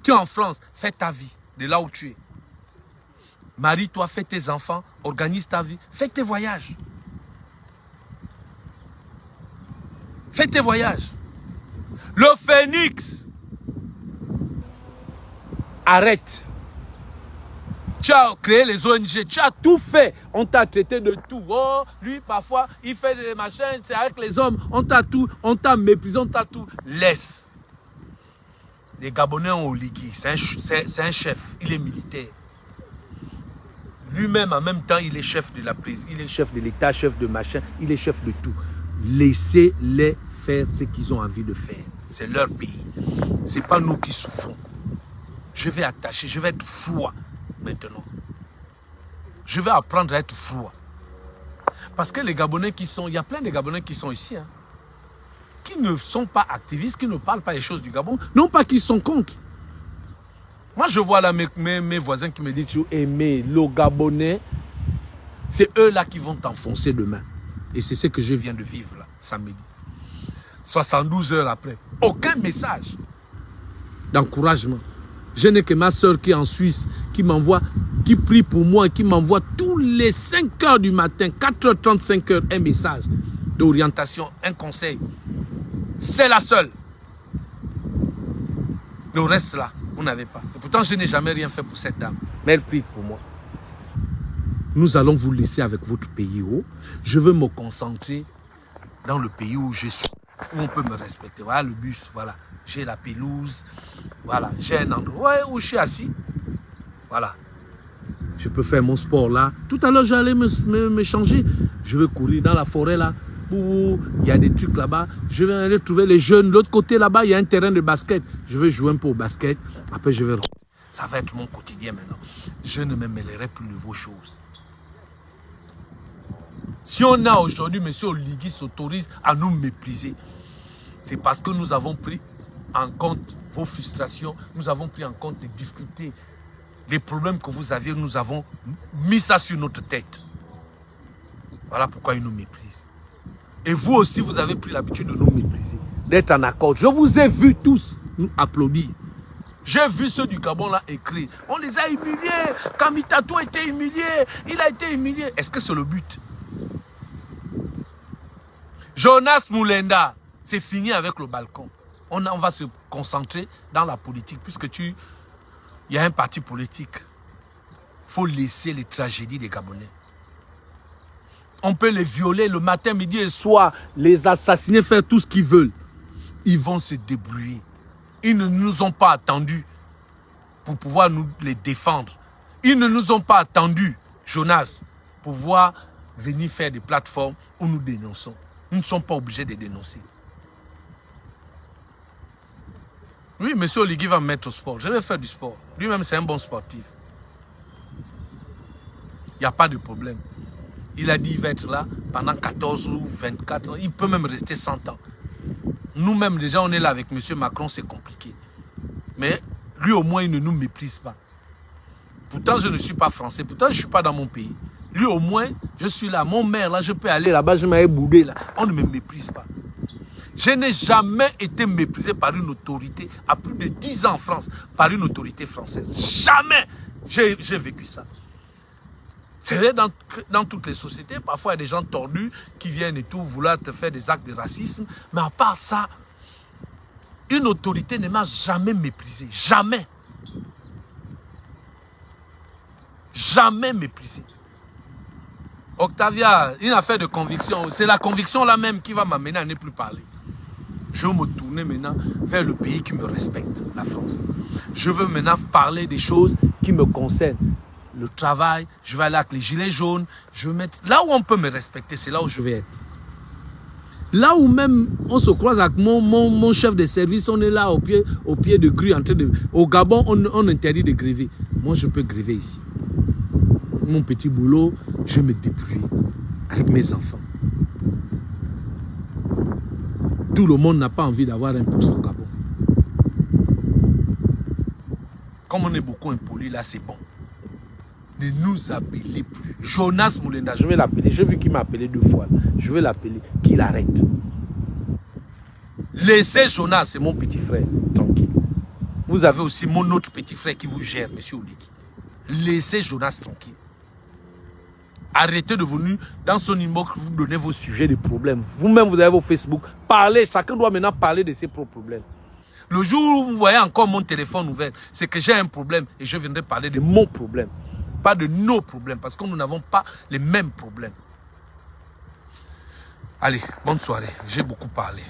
Tu es en France, fais ta vie, de là où tu es. Marie-toi, fais tes enfants, organise ta vie, fais tes voyages. Fais tes voyages. Le Phénix. Arrête. Tu as créé les ONG, tu as tout fait. On t'a traité de tout. Oh, lui, parfois, il fait des machins, c'est avec les hommes. On t'a tout, on t'a méprisé, on t'a tout. Laisse. Les Gabonais ont Oligui. C'est un chef. Il est militaire. Lui-même, en même temps, il est chef de la prise. Il est chef de l'État, chef de machin. Il est chef de tout. Laissez-les faire ce qu'ils ont envie de faire. C'est leur pays. Ce n'est pas nous qui souffrons. Je vais attacher, je vais être froid. Maintenant, je vais apprendre à être froid. Parce que les Gabonais qui sont, il y a plein de Gabonais qui sont ici, hein, qui ne sont pas activistes, qui ne parlent pas des choses du Gabon, non pas qu'ils sont contre. Moi, je vois là mes voisins qui me disent, Aimé, le Gabonais, c'est eux là qui vont t'enfoncer demain. Et c'est ce que je viens de vivre là, samedi. 72 heures après, aucun message d'encouragement. Je n'ai que ma soeur qui est en Suisse, qui m'envoie, qui prie pour moi, qui m'envoie tous les 5 heures du matin, 4h30, 5h, un message d'orientation, un conseil. C'est la seule. Le reste là, vous n'avez pas. Et pourtant, je n'ai jamais rien fait pour cette dame. Mais elle prie pour moi. Nous allons vous laisser avec votre pays haut. Je veux me concentrer dans le pays où je suis, où on peut me respecter. Voilà le bus, voilà. J'ai la pelouse, voilà, j'ai un endroit où je suis assis. Voilà. Je peux faire mon sport là. Tout à l'heure, j'allais me changer. Je vais courir dans la forêt là. Il y a des trucs là-bas. Je vais aller trouver les jeunes. De l'autre côté là-bas, il y a un terrain de basket. Je vais jouer un peu au basket. Après, je vais rentrer. Ça va être mon quotidien maintenant. Je ne me mêlerai plus de vos choses. Si on a aujourd'hui, M. Oligui s'autorise à nous mépriser, c'est parce que nous avons pris en compte vos frustrations, nous avons pris en compte les difficultés, les problèmes que vous aviez, nous avons mis ça sur notre tête. Voilà pourquoi ils nous méprisent. Et vous aussi, vous avez pris l'habitude de nous mépriser, d'être en accord. Je vous ai vu tous nous applaudir. J'ai vu ceux du Gabon là écrire. On les a humiliés. Kamitatou a été humilié. Il a été humilié. Est-ce que c'est le but? Jonas Moulenda, c'est fini avec le balcon. On va se concentrer dans la politique puisque il y a un parti politique. Il faut laisser les tragédies des Gabonais. On peut les violer le matin, midi et soir, les assassiner, faire tout ce qu'ils veulent. Ils vont se débrouiller. Ils ne nous ont pas attendus pour pouvoir nous les défendre. Ils ne nous ont pas attendus, Jonas, pour pouvoir venir faire des plateformes où nous dénonçons. Nous ne sommes pas obligés de dénoncer. Oui, M. Oligui va me mettre au sport. Je vais faire du sport. Lui-même, c'est un bon sportif. Il n'y a pas de problème. Il a dit qu'il va être là pendant 14 ou 24 ans. Il peut même rester 100 ans. Nous-mêmes, déjà, on est là avec M. Macron, c'est compliqué. Mais lui, au moins, il ne nous méprise pas. Pourtant, je ne suis pas français. Pourtant, je ne suis pas dans mon pays. Lui, au moins, je suis là. Mon maire, là, je peux aller là-bas, je m'avais boudé là. On ne me méprise pas. Je n'ai jamais été méprisé par une autorité, à plus de 10 ans en France, par une autorité française. Jamais j'ai vécu ça. C'est vrai dans toutes les sociétés, parfois il y a des gens tordus qui viennent et tout, vouloir te faire des actes de racisme. Mais à part ça, une autorité ne m'a jamais méprisé. Jamais. Jamais méprisé. Octavia, une affaire de conviction. C'est la conviction là même qui va m'amener à ne plus parler. Je veux me tourner maintenant vers le pays qui me respecte, la France. Je veux maintenant parler des choses qui me concernent. Le travail, je vais aller avec les gilets jaunes, je vais mettre... Là où on peut me respecter, c'est là où je vais être. Là où même on se croise avec mon chef de service, on est là au pied de grue en train de... Au Gabon, on interdit de gréver. Moi, je peux gréver ici. Mon petit boulot, je me débrouille avec mes enfants. Tout le monde n'a pas envie d'avoir un poste au Gabon. Comme on est beaucoup impoli, là, c'est bon. Ne nous appelez plus. Jonas Moulenda, je vais l'appeler. J'ai vu qu'il m'a appelé 2 fois. Je vais l'appeler, qu'il arrête. Laissez Jonas, c'est mon petit frère, tranquille. Vous avez aussi mon autre petit frère qui vous gère, M. Oligui. Laissez Jonas tranquille. Arrêtez de venir dans son inbox, vous donner vos sujets de problèmes. Vous-même, vous avez vos Facebook. Parlez, chacun doit maintenant parler de ses propres problèmes. Le jour où vous voyez encore mon téléphone ouvert, c'est que j'ai un problème et je viendrai parler de mon problème. Pas de nos problèmes, parce que nous n'avons pas les mêmes problèmes. Allez, bonne soirée. J'ai beaucoup parlé.